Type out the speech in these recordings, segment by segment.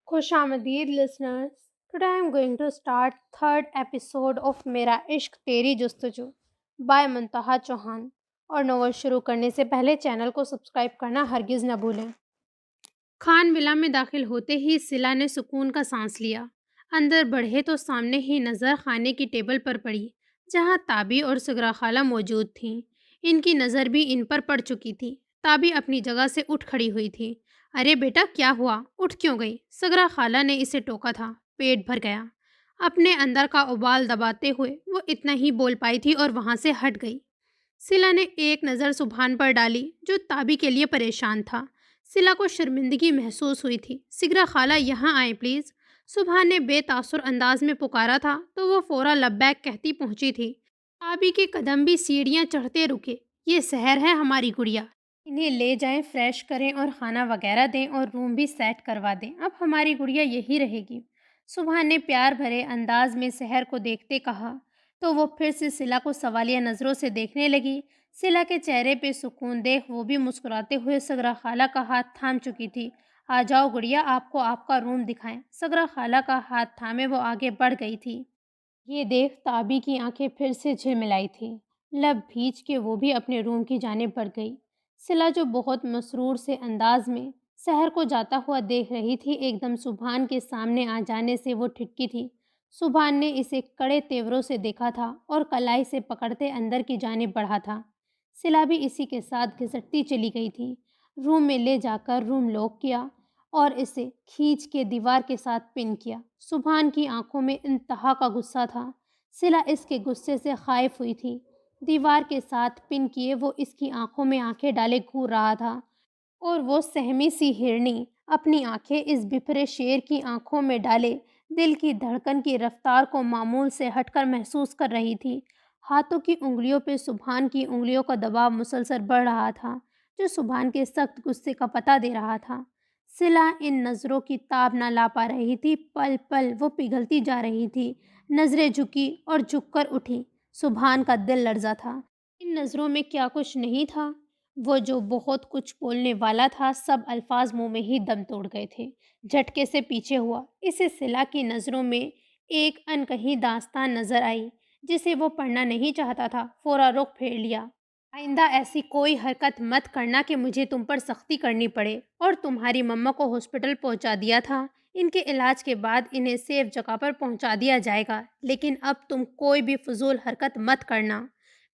خوش آمدید listeners. Today I am going to start third episode of میرا عشق تیری جستجو by منتہا چوہان. اور ناول شروع کرنے سے پہلے چینل کو سبسکرائب کرنا ہرگز نہ بھولیں. خان ولا میں داخل ہوتے ہی سلا نے سکون کا سانس لیا. اندر بڑھے تو سامنے ہی نظر خانے کی ٹیبل پر پڑی جہاں تابی اور سگرا خالہ موجود تھیں. ان کی نظر بھی ان پر پڑ چکی تھی. تابی اپنی جگہ سے اٹھ کھڑی ہوئی تھی. ارے بیٹا کیا ہوا؟ اٹھ کیوں گئی؟ سگرا خالہ نے اسے ٹوکا تھا. پیٹ بھر گیا. اپنے اندر کا ابال دباتے ہوئے وہ اتنا ہی بول پائی تھی اور وہاں سے ہٹ گئی. سلا نے ایک نظر سبحان پر ڈالی جو تابی کے لیے پریشان تھا. سلا کو شرمندگی محسوس ہوئی تھی. سگرا خالہ یہاں آئیں پلیز. سبحان نے بے تاثر انداز میں پکارا تھا تو وہ فورا لبیک کہتی پہنچی تھی. تابی کے قدم بھی سیڑھیاں چڑھتے رکے. یہ سحر ہے ہماری گڑیا. انہیں لے جائیں، فریش کریں اور کھانا وغیرہ دیں اور روم بھی سیٹ کروا دیں. اب ہماری گڑیا یہی رہے گی. سبحان نے پیار بھرے انداز میں سحر کو دیکھتے کہا تو وہ پھر سے سلا کو سوالیہ نظروں سے دیکھنے لگی. سلا کے چہرے پہ سکون دیکھ وہ بھی مسکراتے ہوئے سگرا خالہ کا ہاتھ تھام چکی تھی. آ جاؤ گڑیا، آپ کو آپ کا روم دکھائیں. سگرا خالہ کا ہاتھ تھامے وہ آگے بڑھ گئی تھی. یہ دیکھ تابی کی آنکھیں پھر سے جھلملائی تھیں. لب بھیج کے وہ بھی اپنے روم کی جانب بڑھ گئی. سلا جو بہت مسرور سے انداز میں سحر کو جاتا ہوا دیکھ رہی تھی ایک دم سبحان کے سامنے آ جانے سے وہ ٹھٹکی تھی. سبحان نے اسے کڑے تیوروں سے دیکھا تھا اور کلائی سے پکڑتے اندر کی جانب بڑھا تھا. سلا بھی اسی کے ساتھ گھسٹتی چلی گئی تھی. روم میں لے جا کر روم لاک کیا اور اسے کھینچ کے دیوار کے ساتھ پن کیا. سبحان کی آنکھوں میں انتہا کا غصہ تھا. سلا اس کے غصے سے خائف ہوئی تھی. دیوار کے ساتھ پن کیے وہ اس کی آنکھوں میں آنکھیں ڈالے گھور رہا تھا اور وہ سہمی سی ہرنی اپنی آنکھیں اس بپھرے شیر کی آنکھوں میں ڈالے دل کی دھڑکن کی رفتار کو معمول سے ہٹ کر محسوس کر رہی تھی. ہاتھوں کی انگلیوں پہ سبحان کی انگلیوں کا دباؤ مسلسل بڑھ رہا تھا جو سبحان کے سخت غصے کا پتہ دے رہا تھا. سلا ان نظروں کی تاب نہ لا پا رہی تھی. پل پل وہ پگھلتی جا رہی تھی. نظریں جھکی اور جھک کر اٹھی. سبحان کا دل لرزا تھا. ان نظروں میں کیا کچھ نہیں تھا؟ وہ جو بہت کچھ بولنے والا تھا سب الفاظ منہ میں ہی دم توڑ گئے تھے. جھٹکے سے پیچھے ہوا. اسے سلا کی نظروں میں ایک انکہی داستان نظر آئی جسے وہ پڑھنا نہیں چاہتا تھا. فورا رخ پھیر لیا. آئندہ ایسی کوئی حرکت مت کرنا کہ مجھے تم پر سختی کرنی پڑے. اور تمہاری مما کو ہاسپٹل پہنچا دیا تھا. ان کے علاج کے بعد انہیں سیف جگہ پر پہنچا دیا جائے گا. لیکن اب تم کوئی بھی فضول حرکت مت کرنا.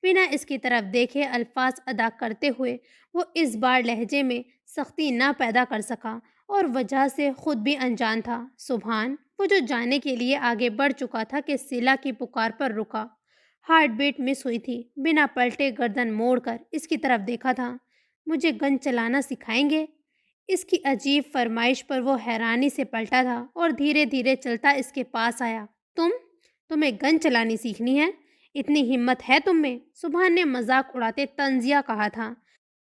بنا اس کی طرف دیکھے الفاظ ادا کرتے ہوئے وہ اس بار لہجے میں سختی نہ پیدا کر سکا اور وجہ سے خود بھی انجان تھا. سبحان وہ جو جانے کے لیے آگے بڑھ چکا تھا کہ سلا کی پکار پر رکا. ہارٹ بیٹ مس ہوئی تھی. بنا پلٹے گردن موڑ کر اس کی طرف دیکھا تھا. مجھے گن چلانا سکھائیں گے؟ اس کی عجیب فرمائش پر وہ حیرانی سے پلٹا تھا اور دھیرے دھیرے چلتا اس کے پاس آیا. تمہیں گن چلانی سیکھنی ہے؟ اتنی ہمت ہے تم میں؟ سبحان نے مذاق اڑاتے طنزیہ کہا تھا.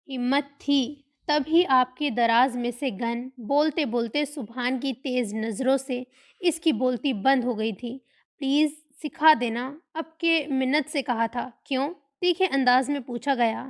ہمت تھی تبھی آپ کی دراز میں سے گن. بولتے بولتے سبحان کی تیز نظروں سے اس کی بولتی بند ہو گئی تھی. پلیز سکھا دینا. اب کے منت سے کہا تھا. کیوں؟ تیکھے انداز میں پوچھا گیا.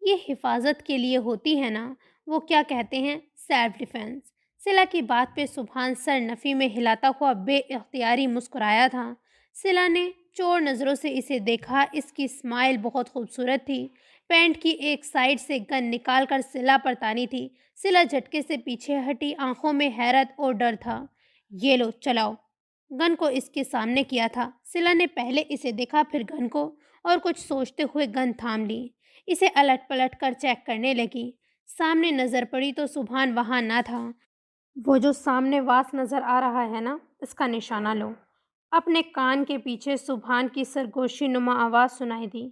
یہ حفاظت کے لیے ہوتی ہے نا. وہ کیا کہتے ہیں؟ Self defence. سلا کی بات پہ سبحان سر نفی میں ہلاتا ہوا بے اختیاری مسکرایا تھا. سلا نے چور نظروں سے اسے دیکھا. اس کی اسمائل بہت خوبصورت تھی. پینٹ کی ایک سائیڈ سے گن نکال کر سلا پر تانی تھی. سلا جھٹکے سے پیچھے ہٹی. آنکھوں میں حیرت اور ڈر تھا. یہ لو چلاؤ. گن کو اس کے سامنے کیا تھا. سلا نے پہلے اسے دیکھا پھر گن کو اور کچھ سوچتے ہوئے گن تھام لی. اسے الٹ پلٹ کر چیک کرنے لگی. سامنے نظر پڑی تو سبحان وہاں نہ تھا. وہ جو سامنے واس نظر آ رہا ہے نا، اس کا نشانہ لو. اپنے کان کے پیچھے سبحان کی سرگوشی نما آواز سنائی دی.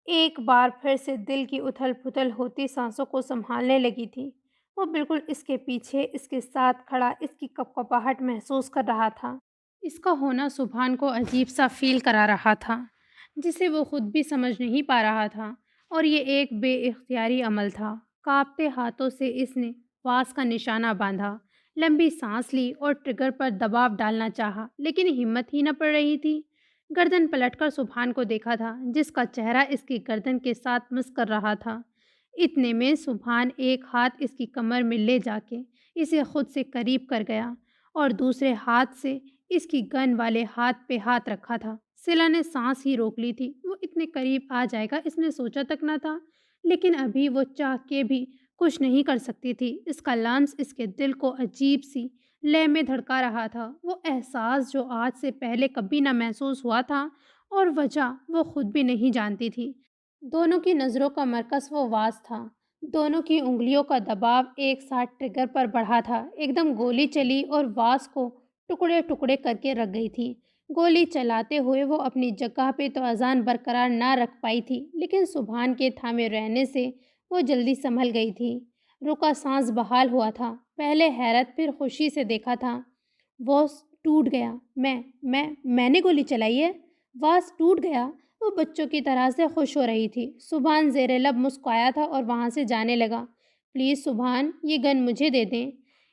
ایک بار پھر سے دل کی اتھل پھتل ہوتی سانسوں کو سنبھالنے لگی تھی. وہ بالکل اس کے پیچھے اس کے ساتھ کھڑا اس کی کپکپاہٹ محسوس کر رہا تھا. اس کا ہونا سبحان کو عجیب سا فیل کرا رہا تھا جسے وہ خود بھی سمجھ نہیں پا رہا تھا. اور یہ ایک بے اختیاری عمل تھا. کانپتے ہاتھوں سے اس نے واس کا نشانہ باندھا. لمبی سانس لی اور ٹریگر پر دباؤ ڈالنا چاہا لیکن ہمت ہی نہ پڑ رہی تھی. گردن پلٹ کر سبحان کو دیکھا تھا جس کا چہرہ اس کی گردن کے ساتھ مس کر رہا تھا. اتنے میں سبحان ایک ہاتھ اس کی کمر میں لے جا کے اسے خود سے قریب کر گیا اور دوسرے ہاتھ سے اس کی گن والے ہاتھ پہ ہاتھ رکھا تھا۔ سلا نے سانس ہی روک لی تھی۔ وہ اتنے قریب آ جائے گا اس نے سوچا تک نہ تھا، لیکن ابھی وہ چاہ کے بھی کچھ نہیں کر سکتی تھی۔ اس کا لمس اس کے دل کو عجیب سی لے میں دھڑکا رہا تھا، وہ احساس جو آج سے پہلے کبھی نہ محسوس ہوا تھا، اور وجہ وہ خود بھی نہیں جانتی تھی۔ دونوں کی نظروں کا مرکز وہ واز تھا، دونوں کی انگلیوں کا دباؤ ایک ساتھ ٹریگر پر بڑھا تھا۔ ایک دم گولی چلی اور واز کو ٹکڑے ٹکڑے کر کے رکھ گئی تھی۔ گولی چلاتے ہوئے وہ اپنی جگہ پہ توازن برقرار نہ رکھ پائی تھی، لیکن سبحان کے تھامے رہنے سے وہ جلدی سنبھل گئی تھی۔ رکا سانس بحال ہوا تھا، پہلے حیرت پھر خوشی سے دیکھا تھا۔ واز ٹوٹ گیا۔ میں نے گولی چلائی ہے؟ واز ٹوٹ گیا؟ وہ بچوں کی طرح سے خوش ہو رہی تھی۔ سبحان زیر لب مسکرایا تھا اور وہاں سے جانے لگا۔ پلیز سبحان، یہ گن مجھے دے دیں،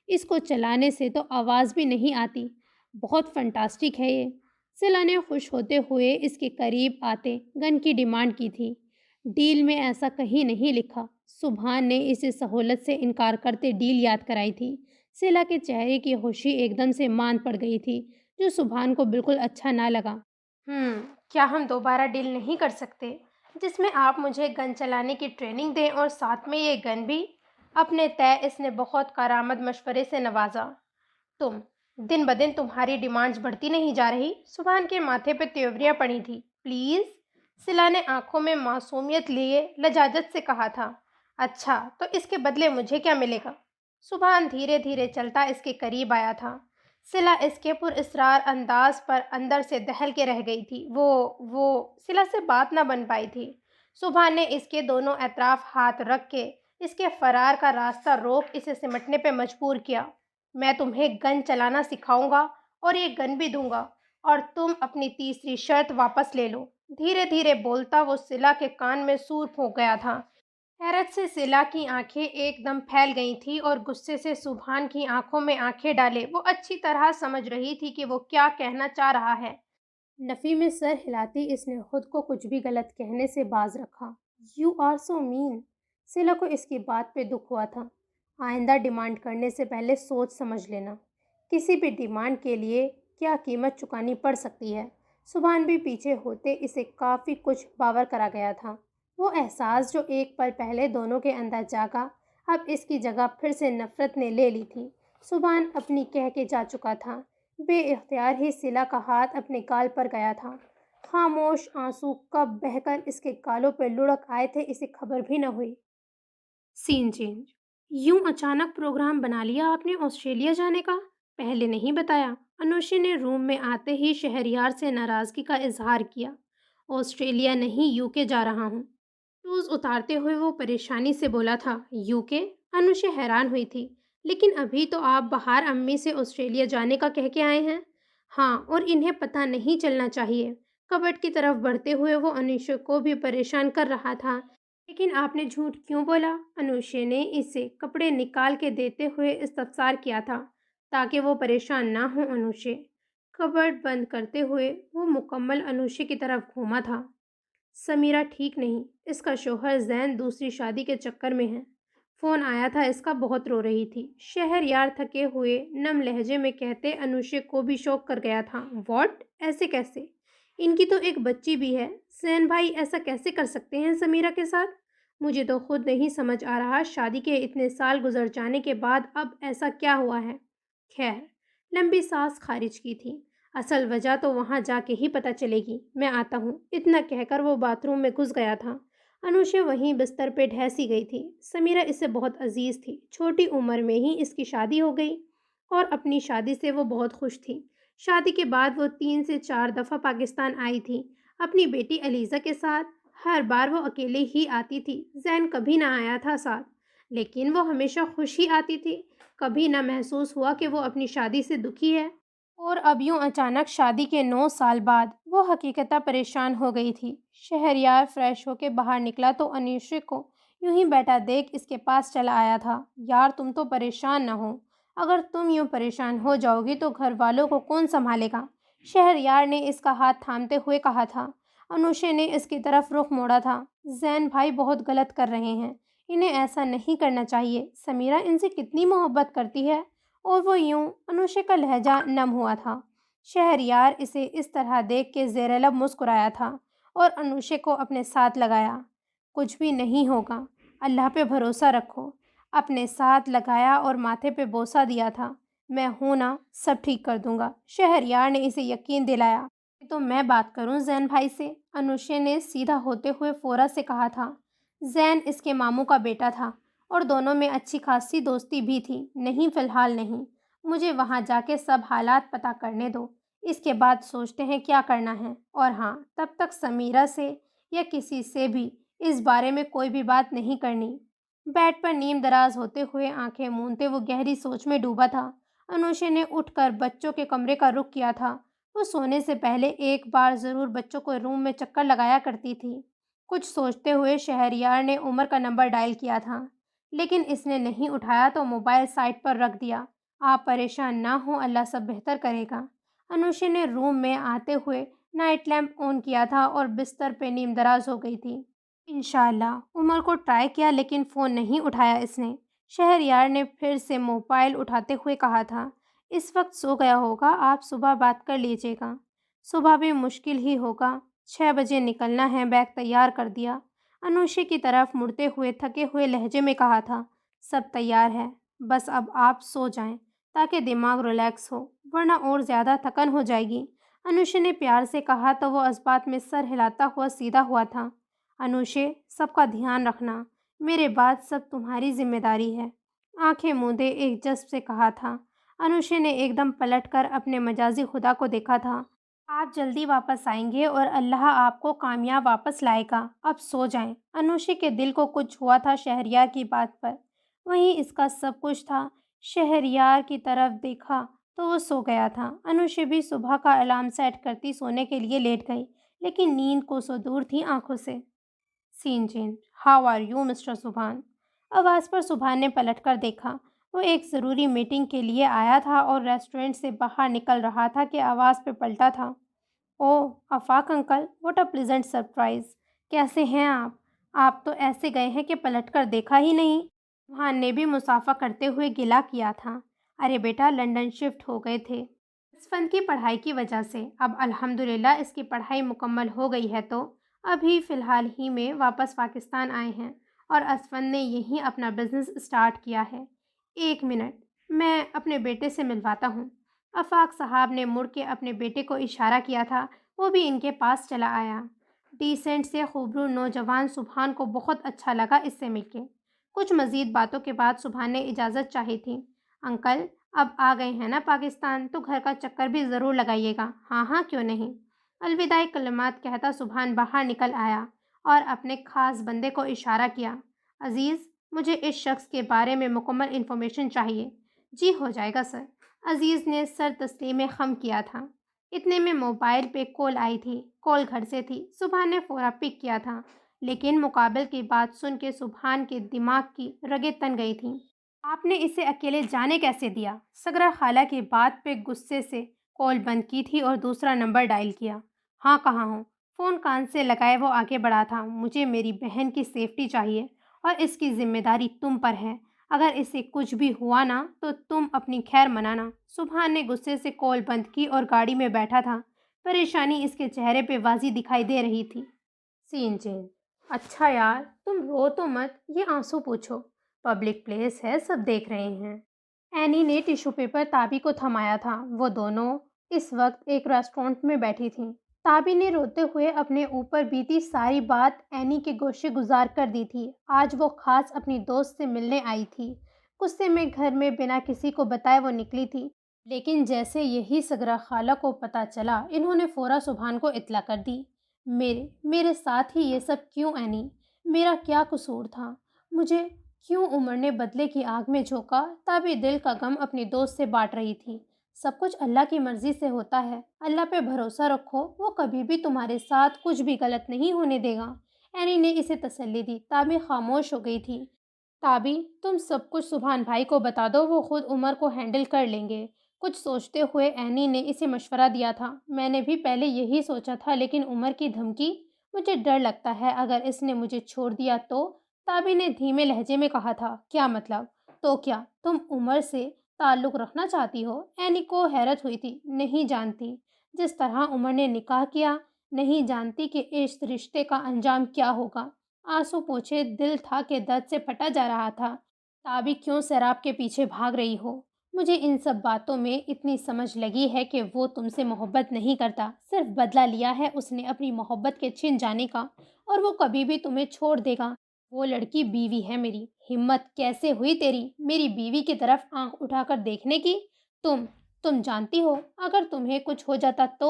اس کو چلانے سے تو آواز بھی نہیں آتی۔ بہت فنٹاسٹک ہے یہ۔ سلا نے خوش ہوتے ہوئے اس کے قریب آتے گن کی ڈیمانڈ کی تھی۔ ڈیل میں ایسا کہیں نہیں لکھا۔ سبحان نے اسے سہولت سے انکار کرتے ڈیل یاد کرائی تھی۔ سلا کے چہرے کی خوشی ایک دم سے مان پڑ گئی تھی، جو سبحان کو بالکل اچھا نہ لگا۔ کیا ہم دوبارہ ڈیل نہیں کر سکتے جس میں آپ مجھے گن چلانے کی ٹریننگ دیں اور ساتھ میں یہ گن بھی؟ اپنے طے اس نے بہت کارآمد مشورے سے نوازا۔ تم دن بدن تمہاری ڈیمانڈز بڑھتی نہیں جا رہی؟ سبحان کے ماتھے پہ تیوریاں پڑی تھی۔ پلیز، سلا نے آنکھوں میں معصومیت لیے لجاجت سے کہا تھا۔ اچھا تو اس کے بدلے مجھے کیا ملے گا؟ سبحان دھیرے دھیرے چلتا اس کے قریب آیا تھا۔ سلا اس کے پر اسرار انداز پر اندر سے دہل کے رہ گئی تھی۔ وہ سلا سے بات نہ بن پائی تھی۔ سبحان نے اس کے دونوں اطراف ہاتھ رکھ کے اس کے فرار کا راستہ روک اسے سمٹنے پہ مجبور کیا۔ میں تمہیں گن چلانا سکھاؤں گا اور یہ گن بھی دوں گا، اور تم اپنی تیسری شرط واپس لے لو۔ دھیرے دھیرے بولتا وہ سلا کے کان میں سور پھونک گیا تھا۔ حیرت سے سلا کی آنکھیں ایک دم پھیل گئی تھیں اور غصے سے سبحان کی آنکھوں میں آنکھیں ڈالے وہ اچھی طرح سمجھ رہی تھی کہ وہ کیا کہنا چاہ رہا ہے۔ نفی میں سر ہلاتی اس نے خود کو کچھ بھی غلط کہنے سے باز رکھا۔ یو آر سو مین۔ سلا کو اس کی بات پہ دکھ ہوا تھا۔ آئندہ ڈیمانڈ کرنے سے پہلے سوچ سمجھ لینا۔ کسی بھی ڈیمانڈ کے لیے کیا قیمت چکانی پڑ سکتی ہے۔ سبحان بھی پیچھے ہوتے اسے کافی کچھ باور کرا گیا تھا۔ وہ احساس جو ایک پل پہلے دونوں کے اندر جاگا، اب اس کی جگہ پھر سے نفرت نے لے لی تھی۔ سبحان اپنی کہہ کے جا چکا تھا۔ بے اختیار ہی سلا کا ہاتھ اپنے گال پر گیا تھا۔ خاموش آنسو کب بہہ کر اس کے گالوں پہ لڑک آئے تھے اسے خبر بھی نہ ہوئی۔ سین چینج۔ یوں اچانک پروگرام بنا لیا آپ نے آسٹریلیا جانے کا؟ پہلے نہیں بتایا؟ انوشی نے روم میں آتے ہی شہریار سے ناراضگی کا اظہار کیا۔ آسٹریلیا نہیں، یو کے جا رہا ہوں۔ شوز اتارتے ہوئے وہ پریشانی سے بولا تھا۔ یو کے؟ انوشی حیران ہوئی تھی۔ لیکن ابھی تو آپ باہر امی سے آسٹریلیا جانے کا کہہ کے آئے ہیں۔ ہاں، اور انہیں پتہ نہیں چلنا چاہیے۔ کبٹ کی طرف بڑھتے ہوئے وہ انوشی کو بھی پریشان کر رہا تھا۔ لیکن آپ نے جھوٹ کیوں بولا؟ انوشی نے اسے کپڑے نکال کے دیتے ہوئے استفسار کیا تھا، تاکہ وہ پریشان نہ ہو۔ انوشی کبٹ بند کرتے ہوئے وہ مکمل انوشی کی طرف گھوما تھا۔ سمیرہ ٹھیک نہیں، اس کا شوہر زین دوسری شادی کے چکر میں ہے۔ فون آیا تھا اس کا، بہت رو رہی تھی۔ شہریار تھکے ہوئے نم لہجے میں کہتے انوشی کو بھی شوق کر گیا تھا۔ واٹ؟ ایسے کیسے؟ ان کی تو ایک بچی بھی ہے۔ زین بھائی ایسا کیسے کر سکتے ہیں سمیرہ کے ساتھ؟ مجھے تو خود نہیں سمجھ آ رہا، شادی کے اتنے سال گزر جانے کے بعد اب ایسا کیا ہوا ہے؟ خیر، لمبی سانس خارج کی تھی۔ اصل وجہ تو وہاں جا کے ہی پتہ چلے گی، میں آتا ہوں۔ اتنا کہہ کر وہ باتھ روم میں گھس گیا تھا۔ انوشی وہیں بستر پہ ڈھیسی گئی تھی۔ سمیرہ اسے بہت عزیز تھی۔ چھوٹی عمر میں ہی اس کی شادی ہو گئی اور اپنی شادی سے وہ بہت خوش تھی۔ شادی کے بعد وہ 3 سے 4 دفعہ پاکستان آئی تھی اپنی بیٹی علیزہ کے ساتھ۔ ہر بار وہ اکیلے ہی آتی تھی، زین کبھی نہ آیا تھا ساتھ، لیکن وہ ہمیشہ خوش ہی آتی تھی۔ کبھی نہ محسوس ہوا کہ وہ اپنی شادی سے دکھی ہے۔ اور اب یوں اچانک شادی کے 9 سال بعد وہ حقیقتاً پریشان ہو گئی تھی۔ شہریار فریش ہو کے باہر نکلا تو انوشی کو یوں ہی بیٹھا دیکھ اس کے پاس چلا آیا تھا۔ یار تم تو پریشان نہ ہو، اگر تم یوں پریشان ہو جاؤ گی تو گھر والوں کو کون سنبھالے گا؟ شہریار نے اس کا ہاتھ تھامتے ہوئے کہا تھا۔ انوشی نے اس کی طرف رخ موڑا تھا۔ زین بھائی بہت غلط کر رہے ہیں، انہیں ایسا نہیں کرنا چاہیے۔ سمیرہ ان سے کتنی محبت کرتی ہے اور وہ یوں انوشے کا لہجہ نم ہوا تھا۔ شہریار اسے اس طرح دیکھ کے زیر لب مسکرایا تھا اور انوشے کو اپنے ساتھ لگایا۔ کچھ بھی نہیں ہوگا، اللہ پہ بھروسہ رکھو، اپنے ساتھ لگایا اور ماتھے پہ بوسہ دیا تھا۔ میں ہوں نا، سب ٹھیک کر دوں گا۔ شہریار نے اسے یقین دلایا۔ تو میں بات کروں زین بھائی سے، انوشے نے سیدھا ہوتے ہوئے فورا سے کہا تھا۔ زین اس کے ماموں کا بیٹا تھا اور دونوں میں اچھی خاصی دوستی بھی تھی۔ نہیں، فی الحال نہیں، مجھے وہاں جا کے سب حالات پتہ کرنے دو، اس کے بعد سوچتے ہیں کیا کرنا ہے۔ اور ہاں، تب تک سمیرہ سے یا کسی سے بھی اس بارے میں کوئی بھی بات نہیں کرنی۔ بیڈ پر نیم دراز ہوتے ہوئے آنکھیں مونتے وہ گہری سوچ میں ڈوبا تھا۔ انوشے نے اٹھ کر بچوں کے کمرے کا رخ کیا تھا۔ وہ سونے سے پہلے ایک بار ضرور بچوں کو روم میں چکر لگایا کرتی تھی۔ کچھ سوچتے ہوئے شہریار نے عمر کا نمبر ڈائل کیا تھا، لیکن اس نے نہیں اٹھایا تو موبائل سائٹ پر رکھ دیا۔ آپ پریشان نہ ہوں، اللہ سب بہتر کرے گا۔ انوشے نے روم میں آتے ہوئے نائٹ لیمپ آن کیا تھا اور بستر پہ نیم دراز ہو گئی تھی۔ انشاءاللہ۔ عمر کو ٹرائی کیا لیکن فون نہیں اٹھایا اس نے۔ شہریار نے پھر سے موبائل اٹھاتے ہوئے کہا تھا، اس وقت سو گیا ہوگا، آپ صبح بات کر لیجیے گا۔ صبح بھی مشکل ہی ہوگا، 6 بجے نکلنا ہے، بیگ تیار کر دیا۔ انوشے کی طرف مڑتے ہوئے تھکے ہوئے لہجے میں کہا تھا، سب تیار ہے، بس اب آپ سو جائیں تاکہ دماغ ریلیکس ہو، ورنہ اور زیادہ تھکن ہو جائے گی۔ انوشے نے پیار سے کہا تو وہ اسبات میں سر ہلاتا ہوا سیدھا ہوا تھا۔ انوشے، سب کا دھیان رکھنا، میرے بعد سب تمہاری ذمہ داری ہے، آنکھیں موندے ایک جذب سے کہا تھا۔ انوشے نے ایک دم پلٹ کر اپنے مجازی خدا کو دیکھا تھا۔ آپ جلدی واپس آئیں گے اور اللہ آپ کو کامیاب واپس لائے گا، اب سو جائیں۔ انوشے کے دل کو کچھ ہوا تھا شہریار کی بات پر، وہیں اس کا سب کچھ تھا۔ شہریار کی طرف دیکھا تو وہ سو گیا تھا۔ انوشے بھی صبح کا الارم سیٹ کرتی سونے کے لیے لیٹ گئی، لیکن نیند کوسوں دور تھی آنکھوں سے۔ Scene change. How are you mister Subhan? آواز پر سبحان نے پلٹ کر دیکھا۔ وہ ایک ضروری میٹنگ کے لیے آیا تھا اور ریسٹورنٹ سے باہر نکل رہا تھا کہ آواز پہ پلٹا تھا۔ Oh Afaq uncle, what a pleasant surprise, کیسے ہیں آپ؟ آپ تو ایسے گئے ہیں کہ پلٹ کر دیکھا ہی نہیں۔ سبحان نے بھی مسافہ کرتے ہوئے گلہ کیا تھا، ارے بیٹا لنڈن شفٹ ہو گئے تھے اسفند کی پڑھائی کی وجہ سے، اب الحمدللہ اس کی پڑھائی مکمل ہو گئی ہے تو ابھی فی الحال ہی میں واپس پاکستان آئے ہیں اور اسفند نے یہیں اپنا بزنس اسٹارٹ کیا ہے۔ ایک منٹ، میں اپنے بیٹے سے ملواتا ہوں۔ آفاق صاحب نے مڑ کے اپنے بیٹے کو اشارہ کیا تھا، وہ بھی ان کے پاس چلا آیا۔ ڈیسنٹ سے خوبرو نوجوان سبحان کو بہت اچھا لگا اس سے مل کے۔ کچھ مزید باتوں کے بعد سبحان نے اجازت چاہی تھی۔ انکل، اب آ گئے ہیں نا پاکستان تو گھر کا چکر بھی ضرور لگائیے گا۔ ہاں ہاں، کیوں نہیں۔ الوداعی کلمات کہتا سبحان باہر نکل آیا اور اپنے خاص بندے کو اشارہ کیا، عزیز، مجھے اس شخص کے بارے میں مکمل انفارمیشن چاہیے۔ جی ہو جائے گا سر۔ عزیز نے سر تسلیم خم کیا تھا۔ اتنے میں موبائل پہ کال آئی تھی۔ کال گھر سے تھی۔ سبحان نے فورا پک کیا تھا، لیکن مقابل کی بات سن کے سبحان کے دماغ کی رگیں تن گئی تھیں۔ آپ نے اسے اکیلے جانے کیسے دیا؟ سگرا خالہ کی بات پہ غصے سے کال بند کی تھی اور دوسرا نمبر ڈائل کیا۔ ہاں کہاں ہوں؟ فون کان سے لگائے وہ آگے بڑھا تھا، مجھے میری بہن کی سیفٹی چاہیے اور اس کی ذمہ داری تم پر ہے، اگر اسے کچھ بھی ہوا نا تو تم اپنی خیر منانا۔ سبحان نے غصے سے کال بند کی اور گاڑی میں بیٹھا تھا، پریشانی اس کے چہرے پہ واضح دکھائی دے رہی تھی۔ سین چینج۔ اچھا یار، تم رو تو مت، یہ آنسو پوچھو، پبلک پلیس ہے، سب دیکھ رہے ہیں۔ اینی نے ٹیشو پیپر تابی کو تھمایا تھا۔ وہ دونوں اس وقت ایک ریسٹورنٹ میں بیٹھی تھیں۔ تابی نے روتے ہوئے اپنے اوپر بیتی ساری بات اینی کے گوشے گزار کر دی تھی۔ آج وہ خاص اپنی دوست سے ملنے آئی تھی۔ غصے میں گھر میں بنا کسی کو بتائے وہ نکلی تھی، لیکن جیسے یہی سگرا خالہ کو پتہ چلا، انہوں نے فوراً سبحان کو اطلاع کر دی۔ میرے ساتھ ہی یہ سب کیوں اینی؟ میرا کیا قصور تھا؟ مجھے کیوں عمر نے بدلے کی آگ میں جھونکا؟ تابی دل کا غم اپنی دوست سے بانٹ رہی تھی۔ سب کچھ اللہ کی مرضی سے ہوتا ہے، اللہ پہ بھروسہ رکھو، وہ کبھی بھی تمہارے ساتھ کچھ بھی غلط نہیں ہونے دے گا۔ اینی نے اسے تسلی دی۔ تابی خاموش ہو گئی تھی۔ تابی، تم سب کچھ سبحان بھائی کو بتا دو، وہ خود عمر کو ہینڈل کر لیں گے۔ کچھ سوچتے ہوئے اینی نے اسے مشورہ دیا تھا۔ میں نے بھی پہلے یہی سوچا تھا، لیکن عمر کی دھمکی، مجھے ڈر لگتا ہے اگر اس نے مجھے چھوڑ دیا تو۔ تابی نے دھیمے لہجے میں کہا تھا۔ کیا مطلب؟ تو کیا تم عمر سے تعلق رکھنا چاہتی ہو؟ اینی کو حیرت ہوئی تھی۔ نہیں جانتی۔ جس طرح عمر نے نکاح کیا، نہیں جانتی کہ اس رشتے کا انجام کیا ہوگا۔ آنسو پوچھے دل تھا کہ درد سے پھٹا جا رہا تھا۔ تابی کیوں سیراب کے پیچھے بھاگ رہی ہو؟ مجھے ان سب باتوں میں اتنی سمجھ لگی ہے کہ وہ تم سے محبت نہیں کرتا، صرف بدلہ لیا ہے اس نے اپنی محبت کے چھن جانے کا، اور وہ کبھی بھی تمہیں چھوڑ دے گا۔ وہ لڑکی بیوی ہے میری۔ ہمت کیسے ہوئی تیری میری بیوی کی طرف آنکھ اٹھا کر دیکھنے کی؟ تم جانتی ہو اگر تمہیں کچھ ہو جاتا تو؟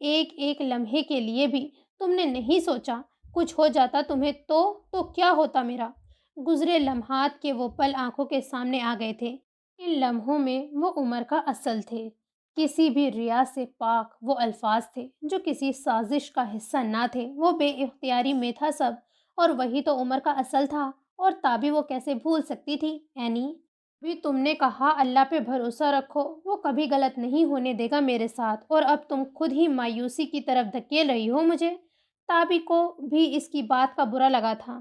ایک ایک لمحے کے لیے بھی تم نے نہیں سوچا کچھ ہو جاتا تمہیں تو کیا ہوتا میرا؟ گزرے لمحات کے وہ پل آنکھوں کے سامنے آ گئے تھے۔ ان لمحوں میں وہ عمر کا اصل تھے، کسی بھی ریاض سے پاک وہ الفاظ تھے جو کسی سازش کا حصہ نہ تھے، وہ بے اختیاری میں تھا سب، اور وہی تو عمر کا اصل تھا، اور تابی وہ کیسے بھول سکتی تھی؟ اینی، بھی تم نے کہا اللہ پہ بھروسہ رکھو، وہ کبھی غلط نہیں ہونے دے گا میرے ساتھ، اور اب تم خود ہی مایوسی کی طرف دھکیل رہی ہو مجھے۔ تابی کو بھی اس کی بات کا برا لگا تھا۔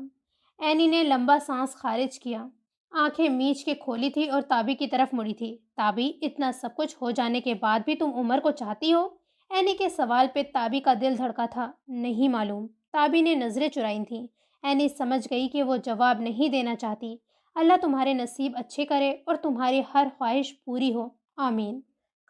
اینی نے لمبا سانس خارج کیا، آنکھیں میچ کے کھولی تھی اور تابی کی طرف مڑی تھی۔ تابی، اتنا سب کچھ ہو جانے کے بعد بھی تم عمر کو چاہتی ہو؟ اینی کے سوال پہ تابی کا دل دھڑکا تھا۔ نہیں معلوم۔ تابی نے نظریں چرائی تھیں۔ اینی سمجھ گئی کہ وہ جواب نہیں دینا چاہتی۔ اللہ تمہارے نصیب اچھے کرے اور تمہاری ہر خواہش پوری ہو، آمین۔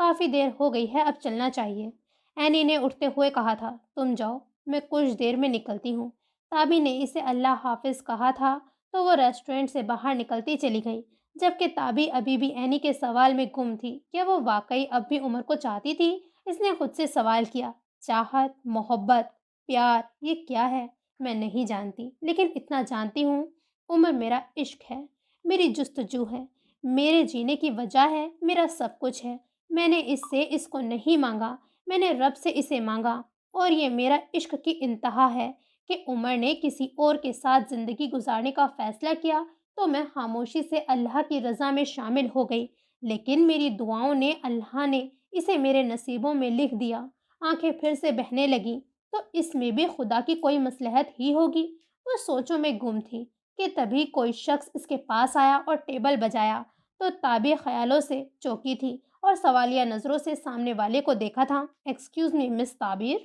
کافی دیر ہو گئی ہے، اب چلنا چاہیے، اینی نے اٹھتے ہوئے کہا تھا۔ تم جاؤ، میں کچھ دیر میں نکلتی ہوں۔ تابی نے اسے اللہ حافظ کہا تھا تو وہ ریسٹورنٹ سے باہر نکلتی چلی گئی، جبکہ تابی ابھی بھی اینی کے سوال میں گم تھی کہ وہ واقعی اب بھی عمر کو چاہتی تھی۔ اس نے خود سے سوال کیا، چاہت، محبت، پیار، یہ کیا ہے؟ میں نہیں جانتی، لیکن اتنا جانتی ہوں، عمر میرا عشق ہے، میری جستجو ہے، میرے جینے کی وجہ ہے، میرا سب کچھ ہے۔ میں نے اس سے اس کو نہیں مانگا، میں نے رب سے اسے مانگا، اور یہ میرا عشق کی انتہا ہے کہ عمر نے کسی اور کے ساتھ زندگی گزارنے کا فیصلہ کیا تو میں خاموشی سے اللہ کی رضا میں شامل ہو گئی، لیکن میری دعاؤں نے، اللہ نے اسے میرے نصیبوں میں لکھ دیا۔ آنکھیں پھر سے بہنے لگیں۔ تو اس میں بھی خدا کی کوئی مصلحت ہی ہوگی۔ وہ سوچوں میں گم تھی کہ تبھی کوئی شخص اس کے پاس آیا اور ٹیبل بجایا، تو تابع خیالوں سے چوکی تھی اور سوالیہ نظروں سے سامنے والے کو دیکھا تھا۔ ایکسکیوز می مس تعبیر،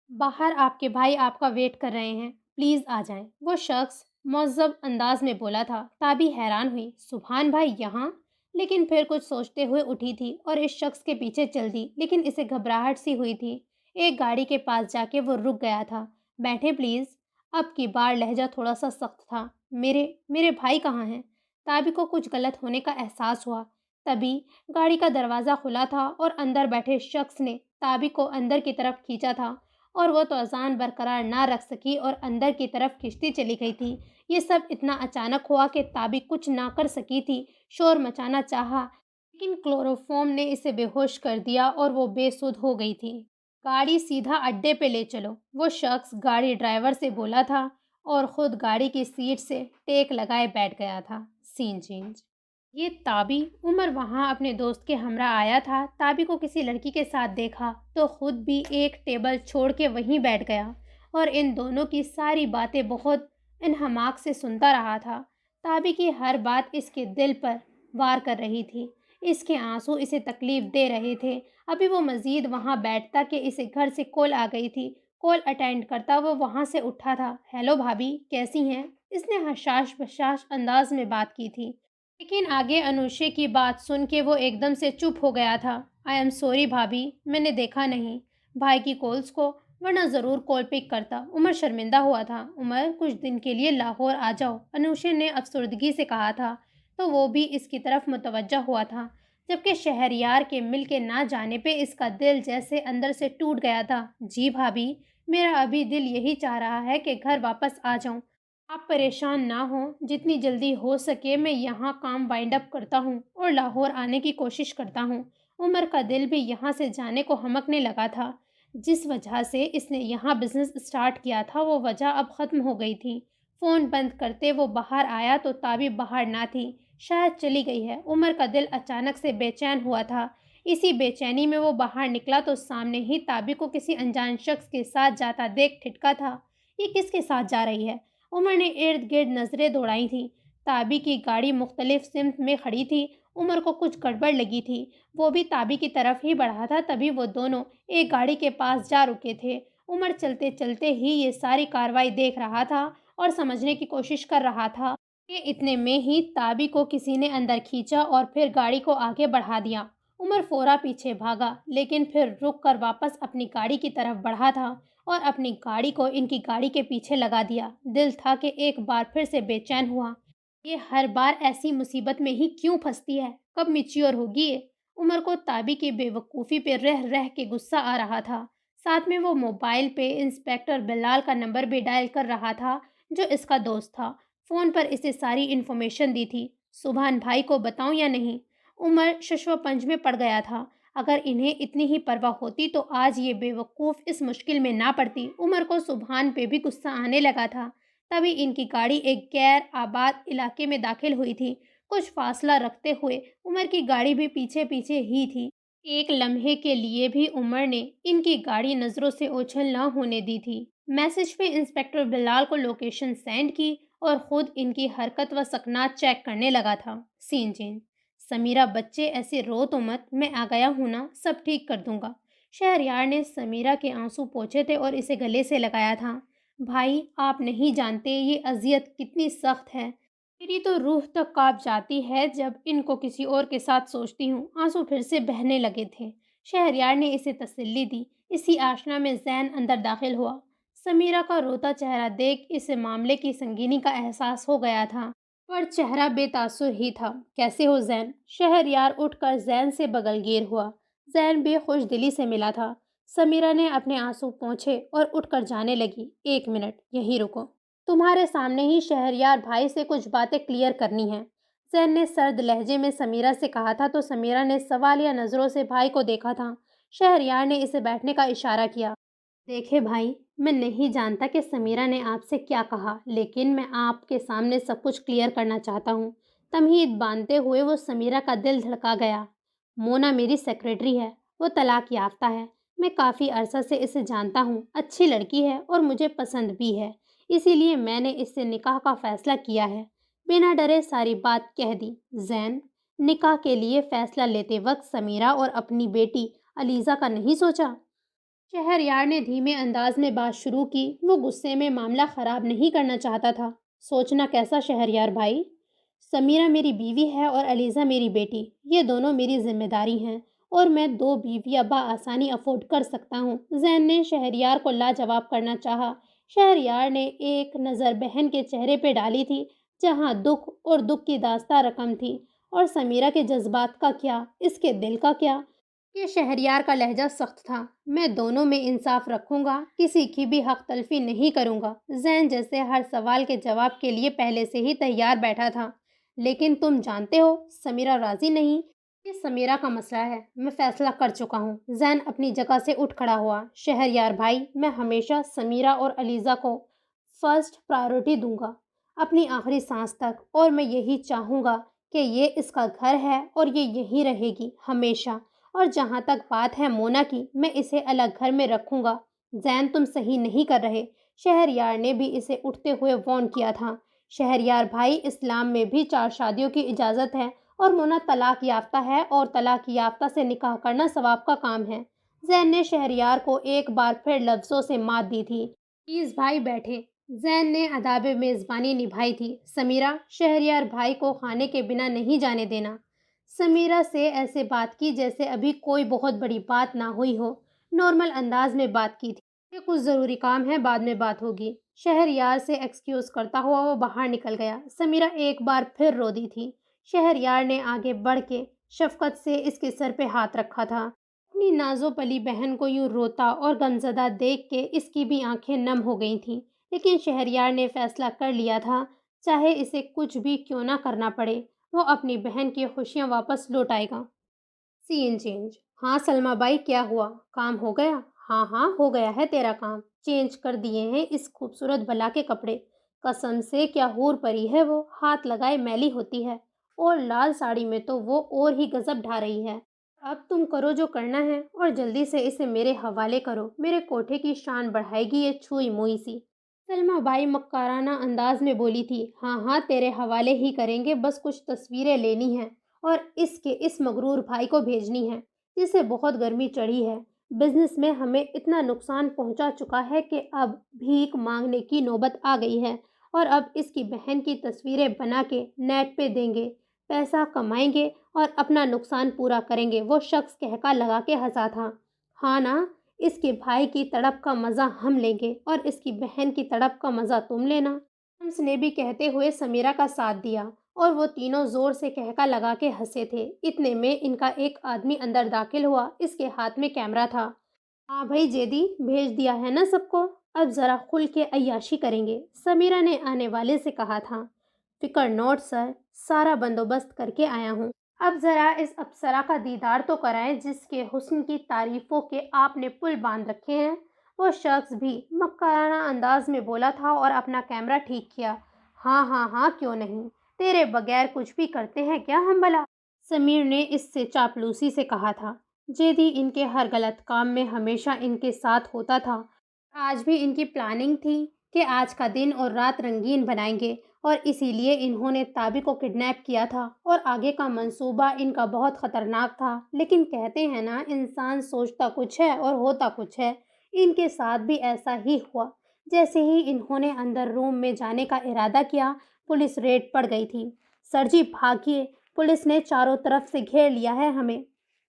باہر آپ کے بھائی آپ کا ویٹ کر رہے ہیں، پلیز آ جائیں، وہ شخص مہذب انداز میں بولا تھا۔ تابی حیران ہوئی، سبحان بھائی یہاں؟ لیکن پھر کچھ سوچتے ہوئے اٹھی تھی اور اس شخص کے پیچھے چل دی، لیکن اسے گھبراہٹ سی ہوئی تھی۔ ایک گاڑی کے پاس جا کے وہ رک گیا تھا۔ بیٹھے پلیز۔ اب کی بار لہجہ تھوڑا سا سخت تھا۔ میرے بھائی کہاں ہیں؟ تابی کو کچھ غلط ہونے کا احساس ہوا۔ تبھی گاڑی کا دروازہ کھلا تھا اور اندر بیٹھے شخص نے تابی کو اندر کی طرف کھینچا تھا، اور وہ توازن برقرار نہ رکھ سکی اور اندر کی طرف کھینچتی چلی گئی تھی۔ یہ سب اتنا اچانک ہوا کہ تابی کچھ نہ کر سکی تھی۔ شور مچانا چاہا، لیکن کلوروفارم نے اسے بے ہوش کر دیا اور وہ بے سدھ ہو گئی تھی۔ گاڑی سیدھا اڈے پہ لے چلو، وہ شخص گاڑی ڈرائیور سے بولا تھا اور خود گاڑی کی سیٹ سے ٹیک لگائے بیٹھ گیا تھا۔ سین چینج۔ یہ تابی، عمر وہاں اپنے دوست کے ہمراہ آیا تھا۔ تابی کو کسی لڑکی کے ساتھ دیکھا تو خود بھی ایک ٹیبل چھوڑ کے وہیں بیٹھ گیا اور ان دونوں کی ساری باتیں بہت انہماک سے سنتا رہا تھا۔ تابی کی ہر بات اس کے دل پر وار کر رہی تھی، اس کے آنسو اسے تکلیف دے رہے تھے۔ ابھی وہ مزید وہاں بیٹھتا کہ اسے گھر سے کال آ گئی تھی۔ کال اٹینڈ کرتا وہ وہاں سے اٹھا تھا۔ ہیلو بھابھی، کیسی ہیں؟ اس نے حشاش بشاش انداز میں بات کی تھی، لیکن آگے انوشے کی بات سن کے وہ ایک دم سے چپ ہو گیا تھا۔ آئی ایم سوری بھابھی، میں نے دیکھا نہیں بھائی کی کالز کو، ورنہ ضرور کال پک کرتا۔ عمر شرمندہ ہوا تھا۔ عمر، کچھ دن کے لیے لاہور آ جاؤ، انوشے نے افسردگی سے کہا تھا، تو وہ بھی اس کی طرف متوجہ ہوا تھا، جبکہ شہریار کے مل کے نہ جانے پہ اس کا دل جیسے اندر سے ٹوٹ گیا تھا۔ جی بھابھی، میرا ابھی دل یہی چاہ رہا ہے کہ گھر واپس آ جاؤں۔ آپ پریشان نہ ہوں، جتنی جلدی ہو سکے میں یہاں کام وائنڈ اپ کرتا ہوں اور لاہور آنے کی کوشش کرتا ہوں۔ عمر کا دل بھی یہاں سے جانے کو ہمکنے لگا تھا۔ جس وجہ سے اس نے یہاں بزنس اسٹارٹ کیا تھا وہ وجہ اب ختم ہو گئی تھی۔ فون بند کرتے وہ باہر آیا تو تابی باہر نہ تھی، شاید چلی گئی ہے۔ عمر کا دل اچانک سے بے چین ہوا تھا۔ اسی بے چینی میں وہ باہر نکلا تو سامنے ہی تابی کو کسی انجان شخص کے ساتھ جاتا دیکھ ٹھٹکا تھا۔ یہ کس کے ساتھ جا رہی ہے؟ عمر نے ارد گرد نظریں دوڑائی تھیں۔ تابی کی گاڑی مختلف سمت میں کھڑی تھی عمر کو کچھ گڑبڑ لگی تھی، وہ بھی تابی کی طرف ہی بڑھا تھا، تبھی وہ دونوں ایک گاڑی کے پاس جا رکے تھے۔ عمر چلتے چلتے ہی یہ ساری کارروائی دیکھ رہا تھا اور سمجھنے کی کوشش کر رہا تھا کہ اتنے میں ہی تابی کو کسی نے اندر کھینچا اور پھر گاڑی کو آگے بڑھا دیا۔ عمر فورا پیچھے بھاگا، لیکن پھر رک کر واپس اپنی گاڑی کی طرف بڑھا تھا اور اپنی گاڑی کو ان کی گاڑی کے پیچھے لگا دیا۔ دل تھا کہ ایک بار پھر سے بے چین ہوا۔ یہ ہر بار ایسی مصیبت میں ہی کیوں پھنستی ہے؟ کب میچیور ہوگی یہ؟ عمر کو تابی کی بے وقوفی پہ رہ رہ کے غصہ آ رہا تھا۔ ساتھ میں وہ موبائل پہ انسپیکٹر بلال کا نمبر بھی ڈائل کر رہا تھا، جو اس کا دوست تھا۔ فون پر اسے ساری انفارمیشن دی تھی۔ سبحان بھائی کو بتاؤں یا نہیں؟ عمر ششو پنج میں پڑ گیا تھا۔ اگر انہیں اتنی ہی پرواہ ہوتی تو آج یہ بے وقوف اس مشکل میں نہ پڑتی۔ عمر کو سبحان پہ بھی غصہ آنے لگا تھا۔ تبھی ان کی گاڑی ایک غیر آباد علاقے میں داخل ہوئی تھی۔ کچھ فاصلہ رکھتے ہوئے عمر کی گاڑی بھی پیچھے پیچھے ہی تھی۔ ایک لمحے کے لیے بھی عمر نے ان کی گاڑی نظروں سے اوجھل نہ ہونے دی تھی۔ میسج پہ انسپیکٹر بلال کو لوکیشن سینڈ کی اور خود ان کی حرکت و سکنات چیک کرنے لگا تھا۔ سین چینج۔ سمیرہ بچے ایسے رو تو مت، میں آ گیا ہوں نا، سب ٹھیک کر دوں گا۔ شہریار نے سمیرہ کے آنسو پوچھے تھے اور اسے گلے سے لگایا تھا۔ بھائی آپ نہیں جانتے یہ اذیت کتنی سخت ہے، میری تو روح تک کانپ جاتی ہے جب ان کو کسی اور کے ساتھ سوچتی ہوں۔ آنسو پھر سے بہنے لگے تھے۔ شہریار نے اسے تسلی دی۔ اسی آشنا میں زین اندر داخل ہوا۔ سمیرہ کا روتا چہرہ دیکھ اسے معاملے کی سنگینی کا احساس ہو گیا تھا، پر چہرہ بے تاثر ہی تھا۔ کیسے ہو زین؟ شہریار اٹھ کر زین سے بغل گیر ہوا۔ زین بے خوش دلی سے ملا تھا۔ سمیرہ نے اپنے آنسو پونچھے اور اٹھ کر جانے لگی۔ ایک منٹ یہیں رکو، تمہارے سامنے ہی شہریار بھائی سے کچھ باتیں کلیئر کرنی ہیں، زین نے سرد لہجے میں سمیرہ سے کہا تھا تو سمیرہ نے سوالیہ نظروں سے بھائی کو دیکھا تھا۔ شہریار نے اسے بیٹھنے کا اشارہ کیا۔ دیکھے بھائی، میں نہیں جانتا کہ سمیرہ نے آپ سے کیا کہا، لیکن میں آپ کے سامنے سب کچھ کلیئر کرنا چاہتا ہوں۔ تمہید باندھتے ہوئے وہ سمیرہ کا دل دھڑکا گیا۔ مونا میری سیکریٹری ہے، وہ طلاق یافتہ ہے، میں کافی عرصہ سے اسے جانتا ہوں، اچھی لڑکی ہے اور مجھے پسند بھی ہے، اسی لیے میں نے اس سے نکاح کا فیصلہ کیا ہے۔ بنا ڈرے ساری بات کہہ دی۔ زین، نکاح کے لیے فیصلہ لیتے وقت سمیرہ اور اپنی بیٹی علیزہ کا نہیں سوچا؟ شہریار نے دھیمے انداز میں بات شروع کی۔ وہ غصے میں معاملہ خراب نہیں کرنا چاہتا تھا۔ سوچنا کیسا شہریار بھائی؟ سمیرہ میری بیوی ہے اور علیزہ میری بیٹی، یہ دونوں میری ذمہ داری ہیں اور میں 2 بیویاں بآسانی افورڈ کر سکتا ہوں۔ زین نے شہریار کو لاجواب کرنا چاہا۔ شہریار نے ایک نظر بہن کے چہرے پہ ڈالی تھی جہاں دکھ اور دکھ کی داستہ رقم تھی، اور سمیرہ کے جذبات کا کیا، اس کے دل کا کیا؟ کہ شہریار کا لہجہ سخت تھا۔ میں دونوں میں انصاف رکھوں گا، کسی کی بھی حق تلفی نہیں کروں گا۔ زین جیسے ہر سوال کے جواب کے لیے پہلے سے ہی تیار بیٹھا تھا۔ لیکن تم جانتے ہو سمیرہ راضی نہیں، یہ سمیرہ کا مسئلہ ہے، میں فیصلہ کر چکا ہوں۔ زین اپنی جگہ سے اٹھ کھڑا ہوا۔ شہریار بھائی، میں ہمیشہ سمیرہ اور علیزہ کو فرسٹ پرائیورٹی دوں گا، اپنی آخری سانس تک، اور میں یہی چاہوں گا کہ یہ اس کا گھر ہے اور یہ یہیں رہے گی ہمیشہ۔ اور جہاں تک بات ہے مونا کی، میں اسے الگ گھر میں رکھوں گا۔ زین تم صحیح نہیں کر رہے، شہریار نے بھی اسے اٹھتے ہوئے وارن کیا تھا۔ شہریار بھائی، اسلام میں بھی 4 شادیوں کی اجازت ہے اور مونا طلاق یافتہ ہے اور طلاق یافتہ سے نکاح کرنا ثواب کا کام ہے۔ زین نے شہریار کو ایک بار پھر لفظوں سے مات دی تھی۔ پلیز بھائی بیٹھے، زین نے آداب میزبانی نبھائی تھی۔ سمیرہ، شہریار بھائی کو کھانے کے بنا نہیں جانے دینا۔ سمیرہ سے ایسے بات کی جیسے ابھی کوئی بہت بڑی بات نہ ہوئی ہو، نارمل انداز میں بات کی تھی کہ کچھ ضروری کام ہے، بعد میں بات ہوگی۔ شہریار سے ایکسکیوز کرتا ہوا وہ باہر نکل گیا۔ سمیرہ ایک بار پھر رو دی تھی۔ شہریار نے آگے بڑھ کے شفقت سے اس کے سر پہ ہاتھ رکھا تھا۔ اپنی نازو پلی بہن کو یوں روتا اور غمزدہ دیکھ کے اس کی بھی آنکھیں نم ہو گئی تھیں، لیکن شہریار نے فیصلہ کر لیا تھا، چاہے اسے کچھ بھی کیوں نہ کرنا پڑے، وہ اپنی بہن کی خوشیاں واپس لوٹائے گا۔ سین چینج۔ ہاں سلمہ بائی، کیا ہوا؟ کام ہو گیا؟ ہاں ہاں ہو گیا ہے، تیرا کام چینج کر دیے ہیں اس خوبصورت بلا کے کپڑے۔ قسم سے کیا حور پری ہے وہ، ہاتھ لگائے میلی ہوتی ہے، اور لال ساڑی میں تو وہ اور ہی غضب ڈھا رہی ہے۔ اب تم کرو جو کرنا ہے اور جلدی سے اسے میرے حوالے کرو، میرے کوٹھے کی شان بڑھائے گی یہ چھوئی موئی سی۔ سلمہ بائی مکارانہ انداز میں بولی تھی۔ ہاں ہاں تیرے حوالے ہی کریں گے، بس کچھ تصویریں لینی ہیں اور اس کے اس مغرور بھائی کو بھیجنی ہے جسے بہت گرمی چڑھی ہے۔ بزنس میں ہمیں اتنا نقصان پہنچا چکا ہے کہ اب بھیک مانگنے کی نوبت آ گئی ہے، اور اب اس کی بہن کی تصویریں بنا کے نیٹ پہ دیں گے، پیسہ کمائیں گے اور اپنا نقصان پورا کریں گے۔ وہ شخص کہکا لگا کے ہنسا تھا۔ ہاں نا، اس کے بھائی کی تڑپ کا مزہ ہم لیں گے اور اس کی بہن کی تڑپ کا مزہ تم لینا۔ شمس نے بھی کہتے ہوئے سمیرہ کا ساتھ دیا اور وہ تینوں زور سے کہکا لگا کے ہنسے تھے۔ اتنے میں ان کا ایک آدمی اندر داخل ہوا۔ اس کے ہاتھ میں کیمرہ تھا۔ ہاں بھائی جیدی، بھیج دیا ہے نا سب کو، اب ذرا کھل کے عیاشی کریں گے، سمیرہ نے آنے والے سے کہا تھا۔ فکر نوٹ سر، سارا بندوبست کر کے آیا ہوں، اب ذرا اس اپسرا کا دیدار تو کرائیں جس کے حسن کی تعریفوں کے آپ نے پل باندھ رکھے ہیں۔ وہ شخص بھی مکرانہ انداز میں بولا تھا اور اپنا کیمرہ ٹھیک کیا۔ ہاں ہاں ہاں، کیوں نہیں، تیرے بغیر کچھ بھی کرتے ہیں کیا ہم بھلا؟ سمیر نے اس سے چاپلوسی سے کہا تھا۔ جیدی ان کے ہر غلط کام میں ہمیشہ ان کے ساتھ ہوتا تھا۔ آج بھی ان کی پلاننگ تھی کہ آج کا دن اور رات رنگین بنائیں گے، اور اسی لیے انہوں نے تابی کو کڈنیپ کیا تھا، اور آگے کا منصوبہ ان کا بہت خطرناک تھا۔ لیکن کہتے ہیں نا، انسان سوچتا کچھ ہے اور ہوتا کچھ ہے۔ ان کے ساتھ بھی ایسا ہی ہوا۔ جیسے ہی انہوں نے اندر روم میں جانے کا ارادہ کیا، پولیس ریڈ پڑ گئی تھی۔ سر جی بھاگیے، پولیس نے چاروں طرف سے گھیر لیا ہے ہمیں۔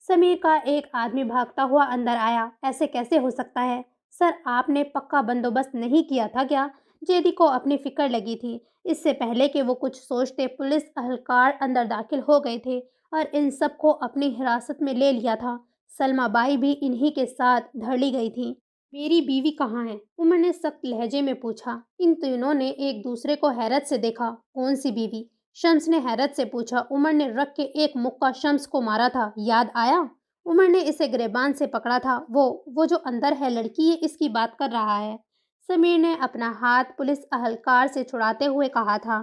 سمیر کا ایک آدمی بھاگتا ہوا اندر آیا۔ ایسے کیسے ہو سکتا ہے؟ سر آپ نے پکا بندوبست نہیں کیا تھا کیا؟ جیدی کو اپنی فکر لگی تھی۔ اس سے پہلے کہ وہ کچھ سوچتے، پولیس اہلکار اندر داخل ہو گئے تھے اور ان سب کو اپنی حراست میں لے لیا تھا۔ سلمیٰ بائی بھی انہی کے ساتھ دھر لی گئی تھیں۔ میری بیوی کہاں ہے؟ عمر نے سخت لہجے میں پوچھا۔ ان تینوں نے ایک دوسرے کو حیرت سے دیکھا۔ کون سی بیوی؟ شمس نے حیرت سے پوچھا۔ عمر نے رکھ کے ایک مکہ شمس کو مارا تھا، یاد آیا؟ عمر نے اسے گریبان سے پکڑا تھا۔ وہ جو اندر ہے لڑکی، یہ اس کی بات کر رہا ہے۔ سمیر نے اپنا ہاتھ پولیس اہلکار سے چھڑاتے ہوئے کہا تھا۔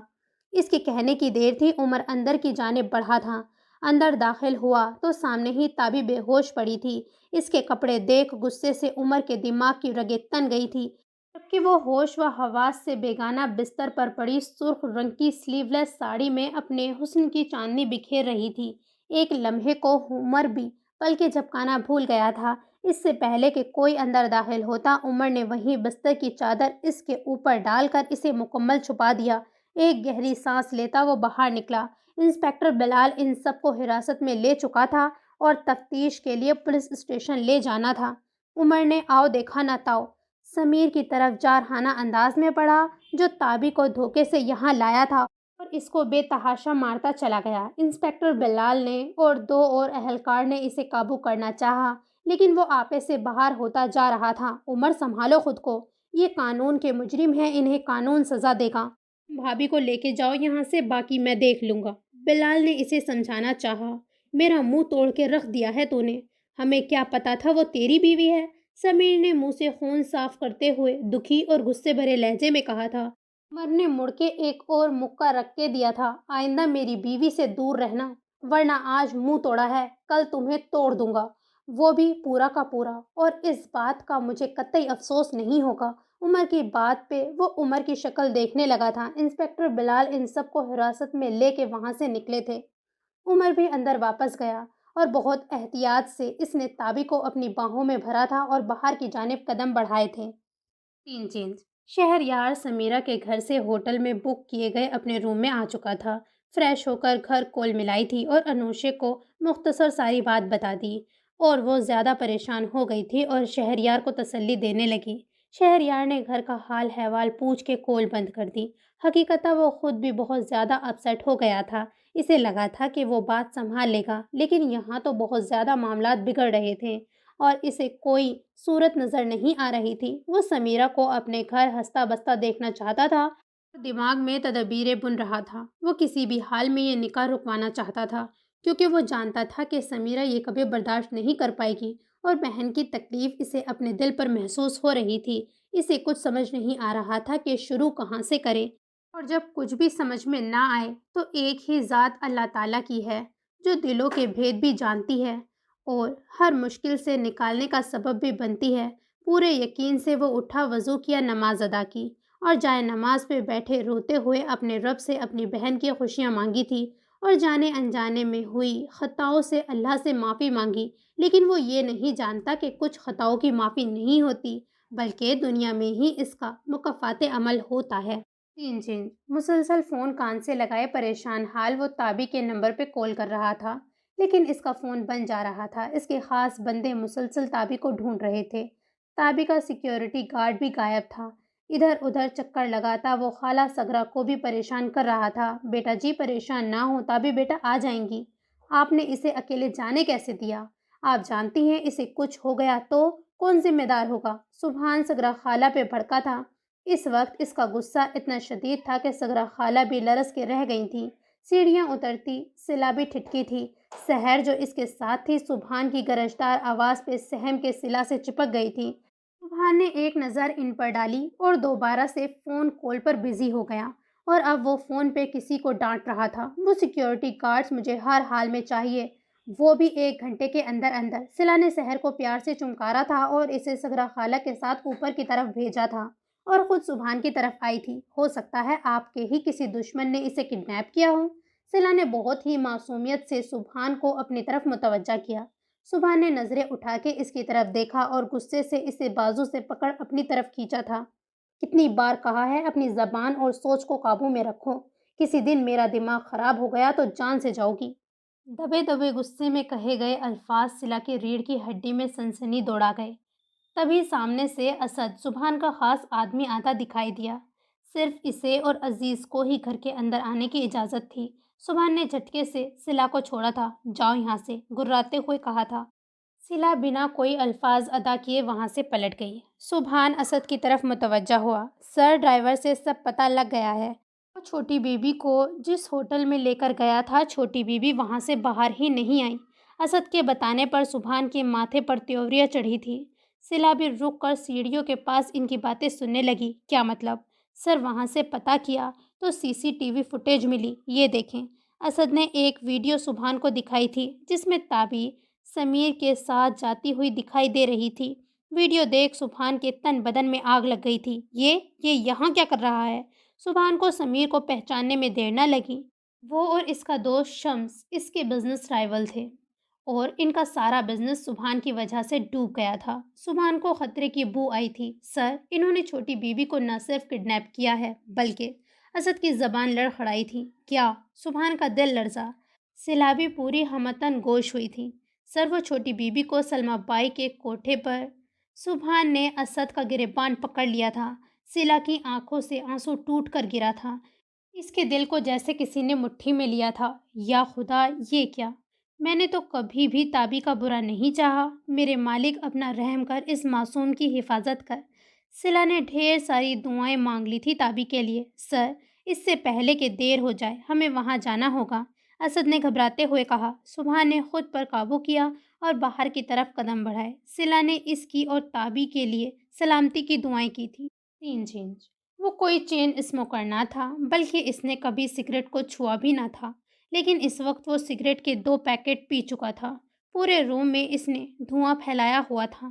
اس کے کہنے کی دیر تھی۔ عمر اندر کی جانب بڑھا تھا۔ اندر داخل ہوا تو سامنے ہی تابی بے ہوش پڑی تھی۔ اس کے کپڑے دیکھ غصے سے عمر کے دماغ کی رگیں تن گئی تھی، جبکہ وہ ہوش و حواس سے بیگانہ بستر پر پڑی سرخ رنگ کی سلیو لیس ساڑی میں اپنے حسن کی چاندنی بکھیر رہی تھی۔ ایک لمحے کو عمر بھی پلکیں جھپکانا بھول گیا تھا۔ اس سے پہلے کہ کوئی اندر داخل ہوتا، عمر نے وہیں بستر کی چادر اس کے اوپر ڈال کر اسے مکمل چھپا دیا۔ ایک گہری سانس لیتا وہ باہر نکلا۔ انسپکٹر بلال ان سب کو حراست میں لے چکا تھا اور تفتیش کے لیے پولیس اسٹیشن لے جانا تھا۔ عمر نے آؤ دیکھا نہ تاؤ سمیر کی طرف جارحانہ انداز میں پڑھا، جو تابی کو دھوکے سے یہاں لایا تھا اور اس کو بے تحاشا مارتا چلا گیا۔ انسپکٹر بلال نے اور دو اور اہلکار نے اسے قابو کرنا چاہا، لیکن وہ آپے سے باہر ہوتا جا رہا تھا۔ عمر سنبھالو خود کو، یہ قانون کے مجرم ہیں، انہیں قانون سزا دے گا۔ بھابھی کو لے کے جاؤ یہاں سے، باقی میں دیکھ لوں گا۔ بلال نے اسے سمجھانا چاہا۔ میرا منہ توڑ کے رکھ دیا ہے تو نے، ہمیں کیا پتا تھا وہ تیری بیوی ہے؟ سمیر نے منہ سے خون صاف کرتے ہوئے دکھی اور غصے بھرے لہجے میں کہا تھا۔ عمر نے مڑ کے ایک اور مکہ رکھ کے دیا تھا۔ آئندہ میری بیوی سے دور رہنا، ورنہ آج منہ توڑا ہے، کل تمہیں توڑ دوں گا، وہ بھی پورا کا پورا، اور اس بات کا مجھے قطعی افسوس نہیں ہوگا۔ عمر کی بات پہ وہ عمر کی شکل دیکھنے لگا تھا۔ انسپکٹر بلال ان سب کو حراست میں لے کے وہاں سے نکلے تھے۔ عمر بھی اندر واپس گیا اور بہت احتیاط سے اس نے تابی کو اپنی باہوں میں بھرا تھا اور باہر کی جانب قدم بڑھائے تھے۔ تین چینج شہریار سمیرہ کے گھر سے ہوٹل میں بک کیے گئے اپنے روم میں آ چکا تھا۔ فریش ہو کر گھر کول ملائی تھی اور انوشے کو مختصر ساری بات بتا دی، اور وہ زیادہ پریشان ہو گئی تھی اور شہریار کو تسلی دینے لگی۔ شہریار نے گھر کا حال حوال پوچھ کے کول بند کر دی۔ حقیقتاً وہ خود بھی بہت زیادہ اپسیٹ ہو گیا تھا۔ اسے لگا تھا کہ وہ بات سنبھال لے گا، لیکن یہاں تو بہت زیادہ معاملات بگڑ رہے تھے اور اسے کوئی صورت نظر نہیں آ رہی تھی۔ وہ سمیرہ کو اپنے گھر ہنستا بستا دیکھنا چاہتا تھا اور دماغ میں تدبیریں بن رہا تھا۔ وہ کسی بھی حال میں یہ نکاح رکوانا چاہتا تھا، کیونکہ وہ جانتا تھا کہ سمیرہ یہ کبھی برداشت نہیں کر پائے گی، اور بہن کی تکلیف اسے اپنے دل پر محسوس ہو رہی تھی۔ اسے کچھ سمجھ نہیں آ رہا تھا کہ شروع کہاں سے کرے، اور جب کچھ بھی سمجھ میں نہ آئے تو ایک ہی ذات اللہ تعالیٰ کی ہے، جو دلوں کے بھید بھی جانتی ہے اور ہر مشکل سے نکالنے کا سبب بھی بنتی ہے۔ پورے یقین سے وہ اٹھا، وضو کیا، نماز ادا کی اور جائے نماز پہ بیٹھے روتے ہوئے اپنے رب سے اپنی بہن کی خوشیاں مانگی تھی اور جانے انجانے میں ہوئی خطاؤں سے اللہ سے معافی مانگی، لیکن وہ یہ نہیں جانتا کہ کچھ خطاؤں کی معافی نہیں ہوتی بلکہ دنیا میں ہی اس کا مکافات عمل ہوتا ہے۔ تین چینج مسلسل فون کان سے لگائے پریشان حال وہ تابی کے نمبر پہ کال کر رہا تھا، لیکن اس کا فون بند جا رہا تھا۔ اس کے خاص بندے مسلسل تابی کو ڈھونڈ رہے تھے۔ تابی کا سیکیورٹی گارڈ بھی غائب تھا۔ ادھر ادھر چکر لگاتا وہ خالہ سگرا کو بھی پریشان کر رہا تھا۔ بیٹا جی پریشان نہ ہو، تابی بیٹا آ جائیں گی۔ آپ نے اسے اکیلے جانے کیسے دیا؟ آپ جانتی ہیں اسے کچھ ہو گیا تو کون ذمہ دار ہوگا؟ سبحان سگرا خالہ پہ بھڑکا تھا۔ اس وقت اس کا غصہ اتنا شدید تھا کہ سگرا خالہ بھی لرز کے رہ گئی تھیں۔ سیڑھیاں اترتی سلا بھی ٹھٹکی تھی۔ سحر جو اس کے ساتھ تھی سبحان کی گرجدار آواز پہ سہم کے سلا سے چپک گئی تھی۔ سبحان نے ایک نظر ان پر ڈالی اور دوبارہ سے فون کال پر بزی ہو گیا، اور اب وہ فون پہ کسی کو ڈانٹ رہا تھا۔ وہ سیکیورٹی گارڈز مجھے ہر حال میں چاہیے، وہ بھی 1 گھنٹے کے اندر اندر۔ سلا نے سحر کو پیار سے چمکارا تھا اور اسے سگرا خالہ کے ساتھ اوپر کی طرف بھیجا تھا اور خود سبحان کی طرف آئی تھی۔ ہو سکتا ہے آپ کے ہی کسی دشمن نے اسے کڈنیپ کیا ہو۔ سلا نے بہت ہی معصومیت سے سبحان کو اپنی طرف متوجہ کیا۔ سبحان نے نظریں اٹھا کے اس کی طرف دیکھا اور غصے سے اسے بازو سے پکڑ اپنی طرف کھینچا تھا۔ کتنی بار کہا ہے اپنی زبان اور سوچ کو قابو میں رکھو، کسی دن میرا دماغ خراب ہو گیا تو جان سے جاؤ گی۔ دبے دبے غصے میں کہے گئے الفاظ سلا کی ریڑھ کی ہڈی میں سنسنی دوڑا گئے۔ تبھی سامنے سے اسد سبحان کا خاص آدمی آتا دکھائی دیا۔ صرف اسے اور عزیز کو ہی گھر کے اندر آنے کی اجازت تھی۔ سبحان نے جھٹکے سے سلا کو چھوڑا تھا۔ جاؤ یہاں سے، گراتے ہوئے کہا تھا۔ سلا بنا کوئی الفاظ ادا کیے وہاں سے پلٹ گئی۔ سبحان اسد کی طرف متوجہ ہوا۔ سر ڈرائیور سے سب پتہ لگ گیا ہے۔ وہ چھوٹی بی بی کو جس ہوٹل میں لے کر گیا تھا چھوٹی بی بی وہاں سے باہر ہی نہیں آئی۔ اسد کے بتانے پر سبحان کے ماتھے پر تیوریاں چڑھی تھی۔ سلا بھی رک کر سیڑھیوں کے پاس ان کی باتیں سننے لگی۔ کیا مطلب؟ سر وہاں سے پتہ کیا تو CCTV فوٹیج ملی، یہ دیکھیں۔ اسد نے ایک ویڈیو سبحان کو دکھائی تھی جس میں تابی سمیر کے ساتھ جاتی ہوئی دکھائی دے رہی تھی۔ ویڈیو دیکھ سبحان کے تن بدن میں آگ لگ گئی تھی۔ یہ یہاں کیا کر رہا ہے؟ سبحان کو سمیر کو پہچاننے میں دیر نہ لگی۔ وہ اور اس کا دوست شمس اس کے بزنس رائیول تھے اور ان کا سارا بزنس سبحان کی وجہ سے ڈوب گیا تھا۔ سبحان کو خطرے کی بو آئی تھی۔ سر انہوں نے چھوٹی بیوی کو نہ صرف کڈنیپ کیا ہے بلکہ اسد کی زبان لڑکھڑائی تھی۔ کیا؟ سبحان کا دل لرزا۔ سلا بھی پوری ہمتن گوش ہوئی تھی۔ سر وہ چھوٹی بی بی کو سلمہ بائی کے کوٹھے پر سبحان نے اسد کا گریبان پکڑ لیا تھا۔ سلا کی آنکھوں سے آنسو ٹوٹ کر گرا تھا۔ اس کے دل کو جیسے کسی نے مٹھی میں لیا تھا۔ یا خدا، یہ کیا؟ میں نے تو کبھی بھی تابی کا برا نہیں چاہا۔ میرے مالک اپنا رحم کر اس معصوم کی حفاظت کر۔ سلا نے ڈھیر ساری دعائیں مانگ لی تھی تابی کے لیے۔ سر اس سے پہلے کہ دیر ہو جائے ہمیں وہاں جانا ہوگا، اسد نے گھبراتے ہوئے کہا۔ سبحان نے خود پر قابو کیا اور باہر کی طرف قدم بڑھائے۔ سلا نے اس کی اور تابی کے لیے سلامتی کی دعائیں کی تھی۔ تین چینج وہ کوئی چین اسموکر نہ تھا بلکہ اس نے کبھی سگریٹ کو چھوا بھی نہ تھا، لیکن اس وقت وہ سگریٹ کے 2 پیکٹ پی چکا تھا۔ پورے روم میں اس نے دھواں پھیلایا ہوا تھا۔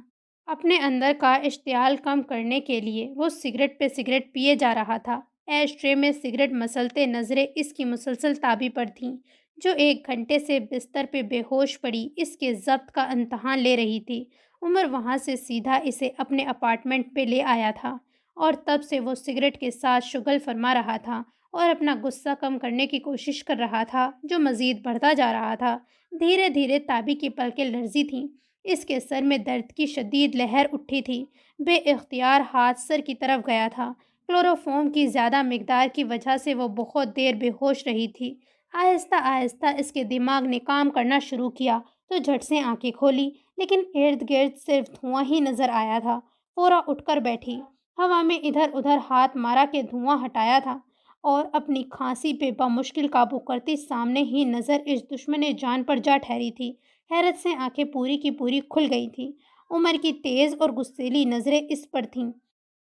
اپنے اندر کا اشتعال کم کرنے کے لیے وہ سگریٹ پہ سگریٹ پیے جا رہا تھا۔ ایش ٹرے میں سگریٹ مسلتے نظریں اس کی مسلسل تابی پر تھیں جو 1 گھنٹے سے بستر پہ بے ہوش پڑی اس کے ضبط کا امتحان لے رہی تھی۔ عمر وہاں سے سیدھا اسے اپنے اپارٹمنٹ پہ لے آیا تھا اور تب سے وہ سگریٹ کے ساتھ شغل فرما رہا تھا اور اپنا غصہ کم کرنے کی کوشش کر رہا تھا جو مزید بڑھتا جا رہا تھا۔ دھیرے دھیرے تابی کی پلکیں لرزی تھیں۔ اس کے سر میں درد کی شدید لہر اٹھی تھی۔ بے اختیار ہاتھ سر کی طرف گیا تھا۔ کلوروفارم کی زیادہ مقدار کی وجہ سے وہ بہت دیر بے ہوش رہی تھی۔ آہستہ آہستہ اس کے دماغ نے کام کرنا شروع کیا تو جھٹ سے آنکھیں کھولی، لیکن ارد گرد صرف دھواں ہی نظر آیا تھا۔ فورا اٹھ کر بیٹھی، ہوا میں ادھر ادھر ہاتھ مارا کہ دھواں ہٹایا تھا اور اپنی کھانسی پہ بمشکل قابو کرتی سامنے ہی نظر اس دشمن جان پر جا ٹھہری تھی۔ حیرت سے آنکھیں پوری کی پوری کھل گئی تھیں۔ عمر کی تیز اور غصیلی نظریں اس پر تھیں۔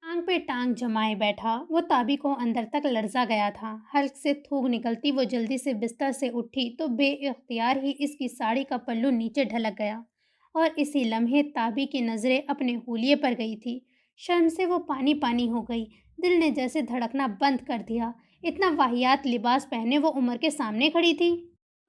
ٹانگ پہ ٹانگ جمائے بیٹھا وہ تابی کو اندر تک لرزا گیا تھا۔ حلق سے تھوک نکلتی وہ جلدی سے بستر سے اٹھی تو بے اختیار ہی اس کی ساڑی کا پلو نیچے ڈھلک گیا اور اسی لمحے تابی کی نظریں اپنے حولیے پر گئی تھی۔ شرم سے وہ پانی پانی ہو گئی۔ دل نے جیسے دھڑکنا بند کر دیا۔ اتنا واہیات لباس پہنے وہ عمر کے سامنے کھڑی تھی۔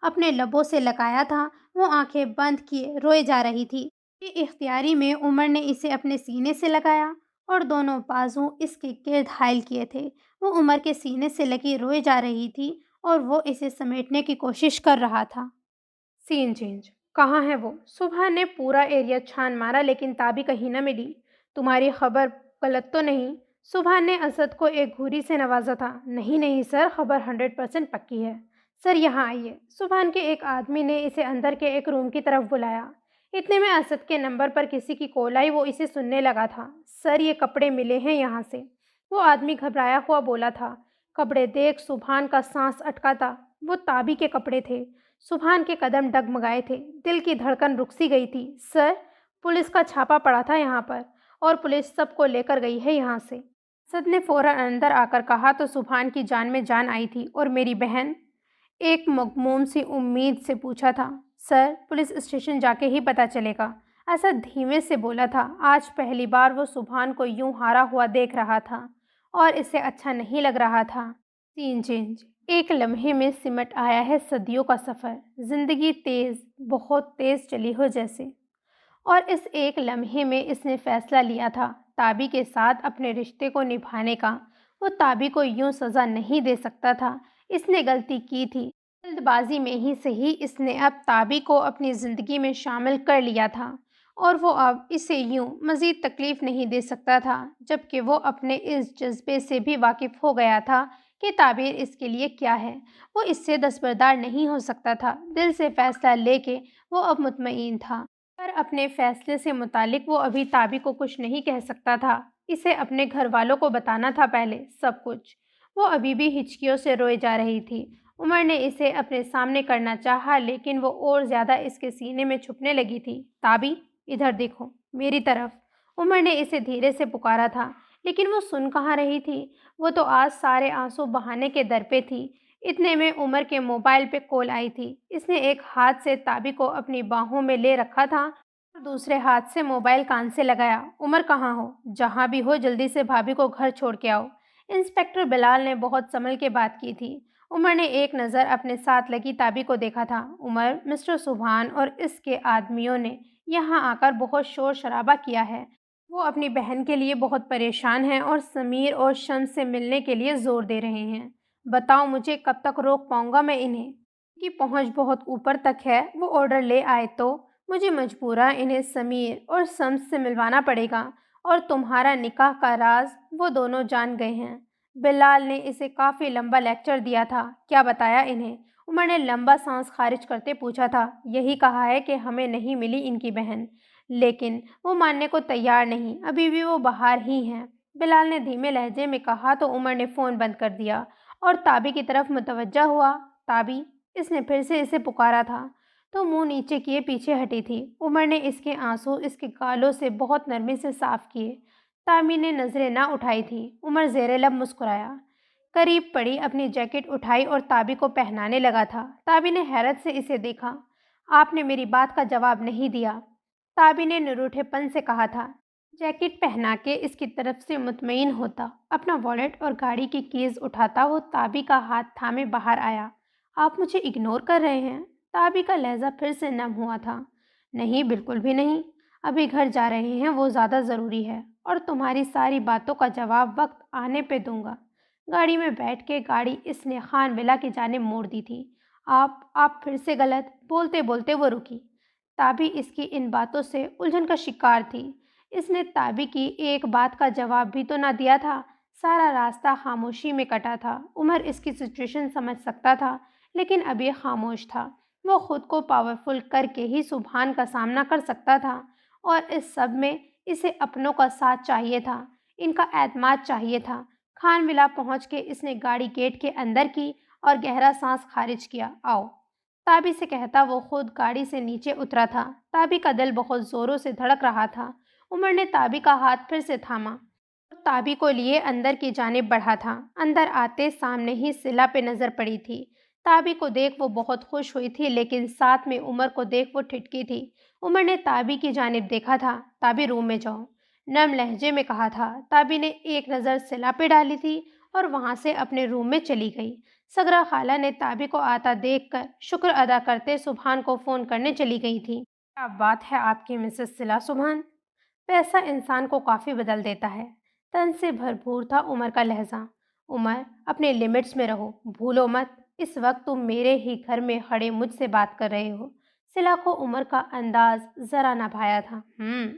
اپنے لبوں سے لگایا تھا۔ وہ آنکھیں بند کیے روئے جا رہی تھی۔ بے اختیاری میں عمر نے اسے اپنے سینے سے لگایا اور دونوں بازو اس کے گرد حائل کیے تھے۔ وہ عمر کے سینے سے لگی روئے جا رہی تھی اور وہ اسے سمیٹنے کی کوشش کر رہا تھا۔ سین چینج۔ کہاں ہے وہ؟ صبح نے پورا ایریا چھان مارا لیکن تابی کہیں نہ ملی۔ تمہاری خبر غلط تو نہیں؟ صبح نے اسد کو ایک گھوری سے نوازا تھا۔ نہیں نہیں سر، خبر 100% پکی ہے۔ سر یہاں آئیے۔ سبحان کے ایک آدمی نے اسے اندر کے ایک روم کی طرف بلایا۔ اتنے میں اسد کے نمبر پر کسی کی کال آئی۔ وہ اسے سننے لگا تھا۔ سر یہ کپڑے ملے ہیں یہاں سے۔ وہ آدمی گھبرایا ہوا بولا تھا۔ کپڑے دیکھ سبحان کا سانس اٹکا تھا۔ وہ تابی کے کپڑے تھے۔ سبحان کے قدم ڈگمگائے تھے۔ دل کی دھڑکن رک سی گئی تھی۔ سر، پولیس کا چھاپا پڑا تھا یہاں پر اور پولیس سب کو لے کر گئی ہے یہاں سے۔ اسد نے فوراً اندر آ کر کہا تو سبحان کی جان میں جان آئی تھی۔ اور میری بہن؟ ایک مغموم سی امید سے پوچھا تھا۔ سر، پولیس اسٹیشن جا کے ہی پتہ چلے گا، اسد دھیمے سے بولا تھا۔ آج پہلی بار وہ سبحان کو یوں ہارا ہوا دیکھ رہا تھا اور اسے اچھا نہیں لگ رہا تھا۔ سین چینج۔ ایک لمحے میں سمٹ آیا ہے صدیوں کا سفر۔ زندگی تیز، بہت تیز چلی ہو جیسے۔ اور اس ایک لمحے میں اس نے فیصلہ لیا تھا تابی کے ساتھ اپنے رشتے کو نبھانے کا۔ وہ تابی کو یوں سزا نہیں دے سکتا تھا۔ اس نے غلطی کی تھی۔ جلد بازی میں ہی صحیح اس نے اب تابی کو اپنی زندگی میں شامل کر لیا تھا اور وہ اب اسے یوں مزید تکلیف نہیں دے سکتا تھا، جبکہ وہ اپنے اس جذبے سے بھی واقف ہو گیا تھا کہ تعبیر اس کے لیے کیا ہے۔ وہ اس سے دستبردار نہیں ہو سکتا تھا۔ دل سے فیصلہ لے کے وہ اب مطمئن تھا، پر اپنے فیصلے سے متعلق وہ ابھی تابی کو کچھ نہیں کہہ سکتا تھا۔ اسے اپنے گھر والوں کو بتانا تھا پہلے، سب کچھ۔ وہ ابھی بھی ہچکیوں سے روئے جا رہی تھی۔ عمر نے اسے اپنے سامنے کرنا چاہا لیکن وہ اور زیادہ اس کے سینے میں چھپنے لگی تھی۔ تابی، ادھر دیکھو، میری طرف۔ عمر نے اسے دھیرے سے پکارا تھا لیکن وہ سن کہاں رہی تھی۔ وہ تو آج سارے آنسو بہانے کے در پہ تھی۔ اتنے میں عمر کے موبائل پہ کال آئی تھی۔ اس نے ایک ہاتھ سے تابی کو اپنی باہوں میں لے رکھا تھا اور دوسرے ہاتھ سے موبائل کان سے لگایا۔ عمر کہاں ہو؟ جہاں بھی ہو جلدی سے بھابھی کو گھر چھوڑ کے آؤ۔ انسپکٹر بلال نے بہت سنبھل کے بات کی تھی۔ عمر نے ایک نظر اپنے ساتھ لگی تابی کو دیکھا تھا۔ عمر، مسٹر سبحان اور اس کے آدمیوں نے یہاں آ کر بہت شور شرابہ کیا ہے۔ وہ اپنی بہن کے لیے بہت پریشان ہیں اور سمیر اور شمس سے ملنے کے لیے زور دے رہے ہیں۔ بتاؤ مجھے کب تک روک پاؤں گا میں انہیں؟ ان کی پہنچ بہت اوپر تک ہے۔ وہ آرڈر لے آئے تو مجھے مجبورہ انہیں سمیر اور شمس سے ملوانا پڑے گا اور تمہارا نکاح کا راز وہ دونوں جان گئے ہیں۔ بلال نے اسے کافی لمبا لیکچر دیا تھا۔ کیا بتایا انہیں؟ عمر نے لمبا سانس خارج کرتے پوچھا تھا۔ یہی کہا ہے کہ ہمیں نہیں ملی ان کی بہن، لیکن وہ ماننے کو تیار نہیں، ابھی بھی وہ باہر ہی ہیں۔ بلال نے دھیمے لہجے میں کہا تو عمر نے فون بند کر دیا اور تابی کی طرف متوجہ ہوا۔ تابی، اس نے پھر سے اسے پکارا تھا تو منہ نیچے کیے پیچھے ہٹی تھی۔ عمر نے اس کے آنسو اس کے گالوں سے بہت نرمی سے صاف کیے۔ تابی نے نظریں نہ اٹھائی تھی۔ عمر زیر لب مسکرایا، قریب پڑی اپنی جیکٹ اٹھائی اور تابی کو پہنانے لگا تھا۔ تابی نے حیرت سے اسے دیکھا۔ آپ نے میری بات کا جواب نہیں دیا، تابی نے نروٹھے پن سے کہا تھا۔ جیکٹ پہنا کے اس کی طرف سے مطمئن ہوتا، اپنا والیٹ اور گاڑی کی کیز اٹھاتا وہ تابی کا ہاتھ تھامے باہر آیا۔ آپ مجھے اگنور کر رہے ہیں؟ تابی کا لہجہ پھر سے نم ہوا تھا۔ نہیں، بالکل بھی نہیں۔ ابھی گھر جا رہے ہیں، وہ زیادہ ضروری ہے، اور تمہاری ساری باتوں کا جواب وقت آنے پہ دوں گا۔ گاڑی میں بیٹھ کے گاڑی اس نے خان ولا کی جانب موڑ دی تھی۔ آپ پھر سے غلط؟ بولتے بولتے وہ رکی۔ تابی اس کی ان باتوں سے الجھن کا شکار تھی۔ اس نے تابی کی ایک بات کا جواب بھی تو نہ دیا تھا۔ سارا راستہ خاموشی میں کٹا تھا۔ عمر اس کی سچویشن سمجھ سکتا تھا لیکن ابھی خاموش تھا۔ وہ خود کو پاورفل کر کے ہی سبحان کا سامنا کر سکتا تھا اور اس سب میں اسے اپنوں کا ساتھ چاہیے تھا، ان کا اعتماد چاہیے تھا۔ خان ولا پہنچ کے اس نے گاڑی گیٹ کے اندر کی اور گہرا سانس خارج کیا۔ آؤ، تابی سے کہتا وہ خود گاڑی سے نیچے اترا تھا۔ تابی کا دل بہت زوروں سے دھڑک رہا تھا۔ عمر نے تابی کا ہاتھ پھر سے تھاما اور تابی کو لیے اندر کی جانب بڑھا تھا۔ اندر آتے سامنے ہی صلہ پہ نظر پڑی تھی۔ تابی کو دیکھ وہ بہت خوش ہوئی تھی لیکن ساتھ میں عمر کو دیکھ وہ ٹھٹکی تھی۔ عمر نے تابی کی جانب دیکھا تھا۔ تابی روم میں جاؤ، نرم لہجے میں کہا تھا۔ تابی نے ایک نظر صلہ پہ ڈالی تھی اور وہاں سے اپنے روم میں چلی گئی۔ سگرا خالہ نے تابی کو آتا دیکھ کر شکر ادا کرتے سبحان کو فون کرنے چلی گئی تھی۔ کیا بات ہے آپ کی مسز صلہ سبحان، پیسہ انسان کو کافی بدل دیتا ہے۔ تن سے بھرپور تھا عمر کا لہجہ۔ عمر، اپنے لمٹس میں رہو، بھولو مت اس وقت تم میرے ہی گھر میں کھڑے مجھ سے بات کر رہے ہو۔ صلہ کو عمر کا انداز ذرا نہ بھایا تھا۔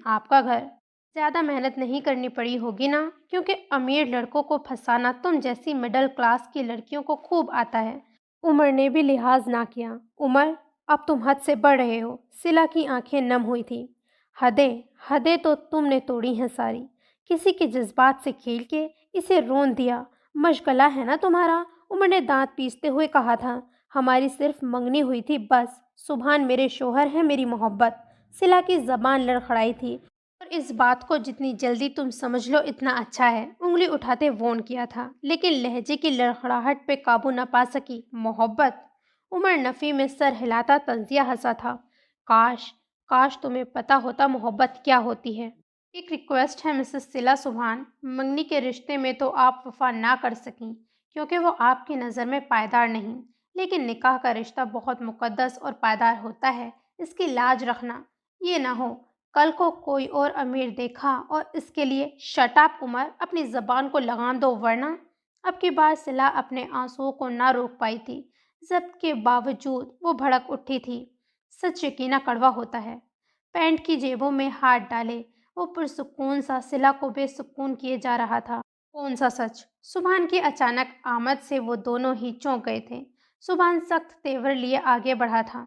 آپ کا گھر، زیادہ محنت نہیں کرنی پڑی ہوگی نا، کیونکہ امیر لڑکوں کو پھنسانا تم جیسی مڈل کلاس کی لڑکیوں کو خوب آتا ہے۔ عمر نے بھی لحاظ نہ کیا۔ عمر، اب تم حد سے بڑھ رہے ہو۔ صلہ کی آنکھیں نم ہوئی تھیں۔ حدیں تو تم نے توڑی ہیں ساری، کسی کے جذبات سے کھیل کے اسے رون دیا۔ مشغلہ ہے نا تمہارا، عمر نے دانت پیستے ہوئے کہا تھا۔ ہماری صرف منگنی ہوئی تھی بس، سبحان میرے شوہر ہیں، میری محبت۔ صلہ کی زبان لڑکھڑائی تھی۔ اور اس بات کو جتنی جلدی تم سمجھ لو اتنا اچھا ہے، انگلی اٹھاتے وون کیا تھا، لیکن لہجے کی لڑکھڑاہٹ پہ قابو نہ پا سکی۔ محبت؟ عمر نفی میں سر ہلاتا طنزیہ ہنسا تھا۔ کاش تمہیں پتہ ہوتا محبت کیا ہوتی ہے۔ ایک ریکویسٹ ہے مسز صلہ سبحان، منگنی کے رشتے میں تو آپ وفا نہ کر سکیں کیونکہ وہ آپ کی نظر میں پائیدار نہیں، لیکن نکاح کا رشتہ بہت مقدس اور پائیدار ہوتا ہے، اس کی لاج رکھنا۔ یہ نہ ہو کل کو کوئی اور امیر دیکھا اور اس کے لیے شٹ اپ عمر، اپنی زبان کو لگام دو ورنہ۔ اب کی بار صلہ اپنے آنسوؤں کو نہ روک پائی تھی، ضبط کے باوجود وہ بھڑک اٹھی تھی۔ سچ یقینا کڑوا ہوتا ہے۔ پینٹ کی جیبوں میں ہاتھ ڈالے وہ پرسکون سا صلہ کو بے سکون کیے جا رہا تھا۔ کون سا سچ؟ سبحان کی اچانک آمد سے وہ دونوں ہی چونک گئے تھے۔ سبحان سخت تیور لیے آگے بڑھا تھا۔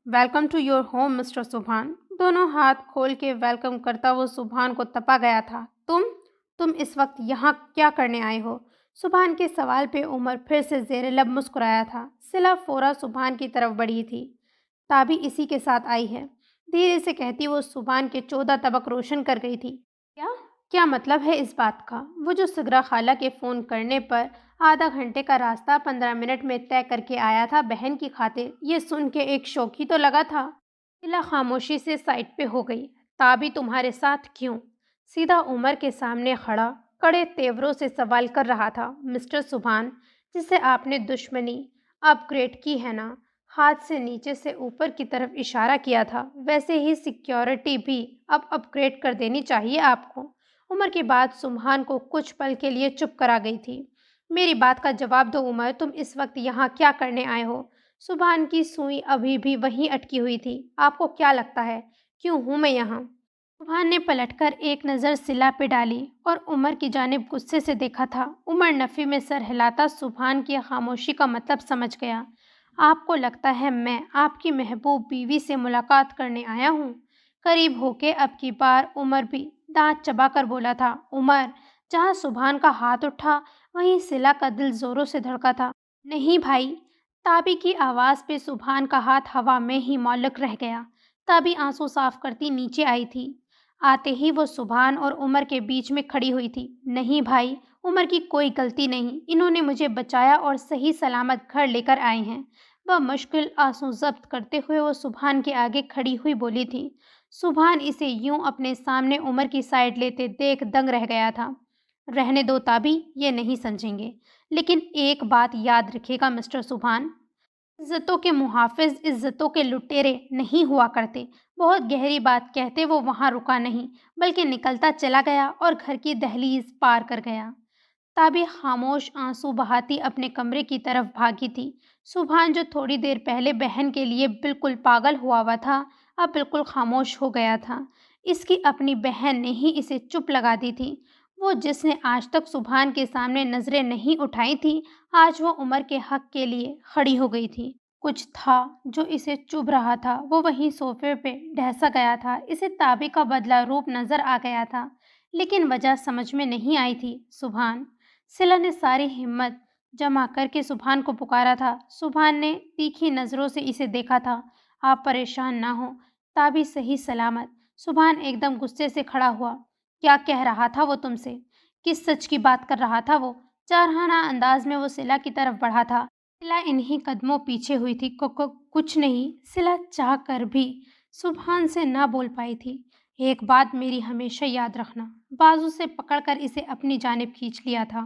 Welcome to your home mister Subhan. دونوں ہاتھ کھول کے ویلکم کرتا وہ سبحان کو تپا گیا تھا۔ تم اس وقت یہاں کیا کرنے آئے ہو؟ سبحان کے سوال پہ عمر پھر سے زیر لب مسکرایا تھا۔ صلہ فوراً سبحان کی طرف بڑھی تھی۔ تابی اسی کے ساتھ آئی ہے، دھیرے سے کہتی وہ سبحان کے 14 طبق روشن کر گئی تھی۔ کیا مطلب ہے اس بات کا؟ وہ جو سگرا خالہ کے فون کرنے پر آدھا گھنٹے کا راستہ 15 منٹ میں طے کر کے آیا تھا بہن کی خاطر، یہ سن کے ایک شوق ہی تو لگا تھا۔ صلہ خاموشی سے سائڈ پہ ہو گئی۔ تابی تمہارے ساتھ کیوں؟ سیدھا عمر کے سامنے کھڑا کڑے تیوروں سے سوال کر رہا تھا۔ مسٹر سبحان، جس سے آپ نے دشمنی اپ گریڈ کی ہے نا، ہاتھ سے نیچے سے اوپر کی طرف اشارہ کیا تھا، ویسے ہی سیکیورٹی بھی اب اپ گریڈ کر دینی چاہیے آپ کو۔ عمر کی بات سبحان کو کچھ پل کے لیے چپ کرا گئی تھی۔ میری بات کا جواب دو عمر، تم اس وقت یہاں کیا کرنے آئے ہو؟ سبحان کی سوئی ابھی بھی وہیں اٹکی ہوئی تھی۔ آپ کو کیا لگتا ہے کیوں ہوں میں یہاں؟ سبحان نے پلٹ کر ایک نظر صلہ پہ ڈالی اور عمر کی جانب غصے سے دیکھا تھا۔ عمر نفی میں سر ہلاتا سبحان کی خاموشی کا مطلب سمجھ گیا۔ آپ کو لگتا ہے میں آپ کی محبوب بیوی سے ملاقات کرنے آیا ہوں؟ قریب ہو کے اب کی بار عمر بھی دانت چبا کر بولا تھا۔ عمر، جہاں سبحان کا ہاتھ اٹھا وہیں صلہ کا دل زوروں سے دھڑکا تھا۔ نہیں بھائی۔ تابی کی آواز پہ سبحان کا ہاتھ ہوا میں ہی معلق رہ گیا۔ تابی آنسو صاف کرتی نیچے آئی تھی۔ آتے ہی وہ سبحان اور عمر کے بیچ میں کھڑی ہوئی تھی۔ نہیں بھائی، عمر کی کوئی غلطی نہیں، انہوں نے مجھے بچایا اور صحیح سلامت گھر لے کر آئے ہیں۔ بمشکل آنسو ضبط کرتے ہوئے وہ سبحان کے آگے کھڑی ہوئی بولی تھی۔ سبحان اسے یوں اپنے سامنے عمر کی سائڈ لیتے دیکھ دنگ رہ گیا تھا۔ رہنے دو تابی، یہ نہیں سمجھیں گے، لیکن ایک بات یاد رکھے گا مسٹر سبحان، عزتوں کے محافظ عزتوں کے لٹیرے نہیں ہوا کرتے۔ بہت گہری بات کہتے وہ وہاں رکا نہیں، بلکہ نکلتا چلا گیا اور گھر کی دہلیز پار کر گیا۔ تابی خاموش آنسو بہاتی اپنے کمرے کی طرف بھاگی تھی۔ سبحان جو تھوڑی دیر پہلے بہن کے لیے بالکل پاگل ہوا تھا، اب بالکل خاموش ہو گیا تھا۔ اس کی اپنی بہن نے ہی اسے چپ لگا دی تھی۔ وہ جس نے آج تک سبحان کے سامنے نظریں نہیں اٹھائی تھیں، آج وہ عمر کے حق کے لیے کھڑی ہو گئی تھی۔ کچھ تھا جو اسے چبھ رہا تھا، وہ وہیں صوفے پہ ڈھسا گیا تھا۔ اسے تابی کا بدلہ روپ نظر آ گیا تھا، لیکن وجہ سمجھ میں نہیں آئی تھی۔ سبحان، صلہ نے ساری ہمت جمع کر کے سبحان کو پکارا تھا۔ سبحان نے تیکھی نظروں سے اسے دیکھا تھا۔ آپ پریشان نہ ہوں، تابی صحیح سلامت۔ سبحان ایک دم غصے سے کھڑا ہوا۔ کیا کہہ رہا تھا وہ تم سے؟ کس سچ کی بات کر رہا تھا وہ؟ جارحانہ انداز میں وہ صلہ کی طرف بڑھا تھا۔ صلہ انہی قدموں پیچھے ہوئی تھی۔ کچھ نہیں، صلہ چاہ کر بھی سبحان سے نہ بول پائی تھی۔ ایک بات میری ہمیشہ یاد رکھنا، بازو سے پکڑ کر اسے اپنی جانب کھینچ لیا تھا۔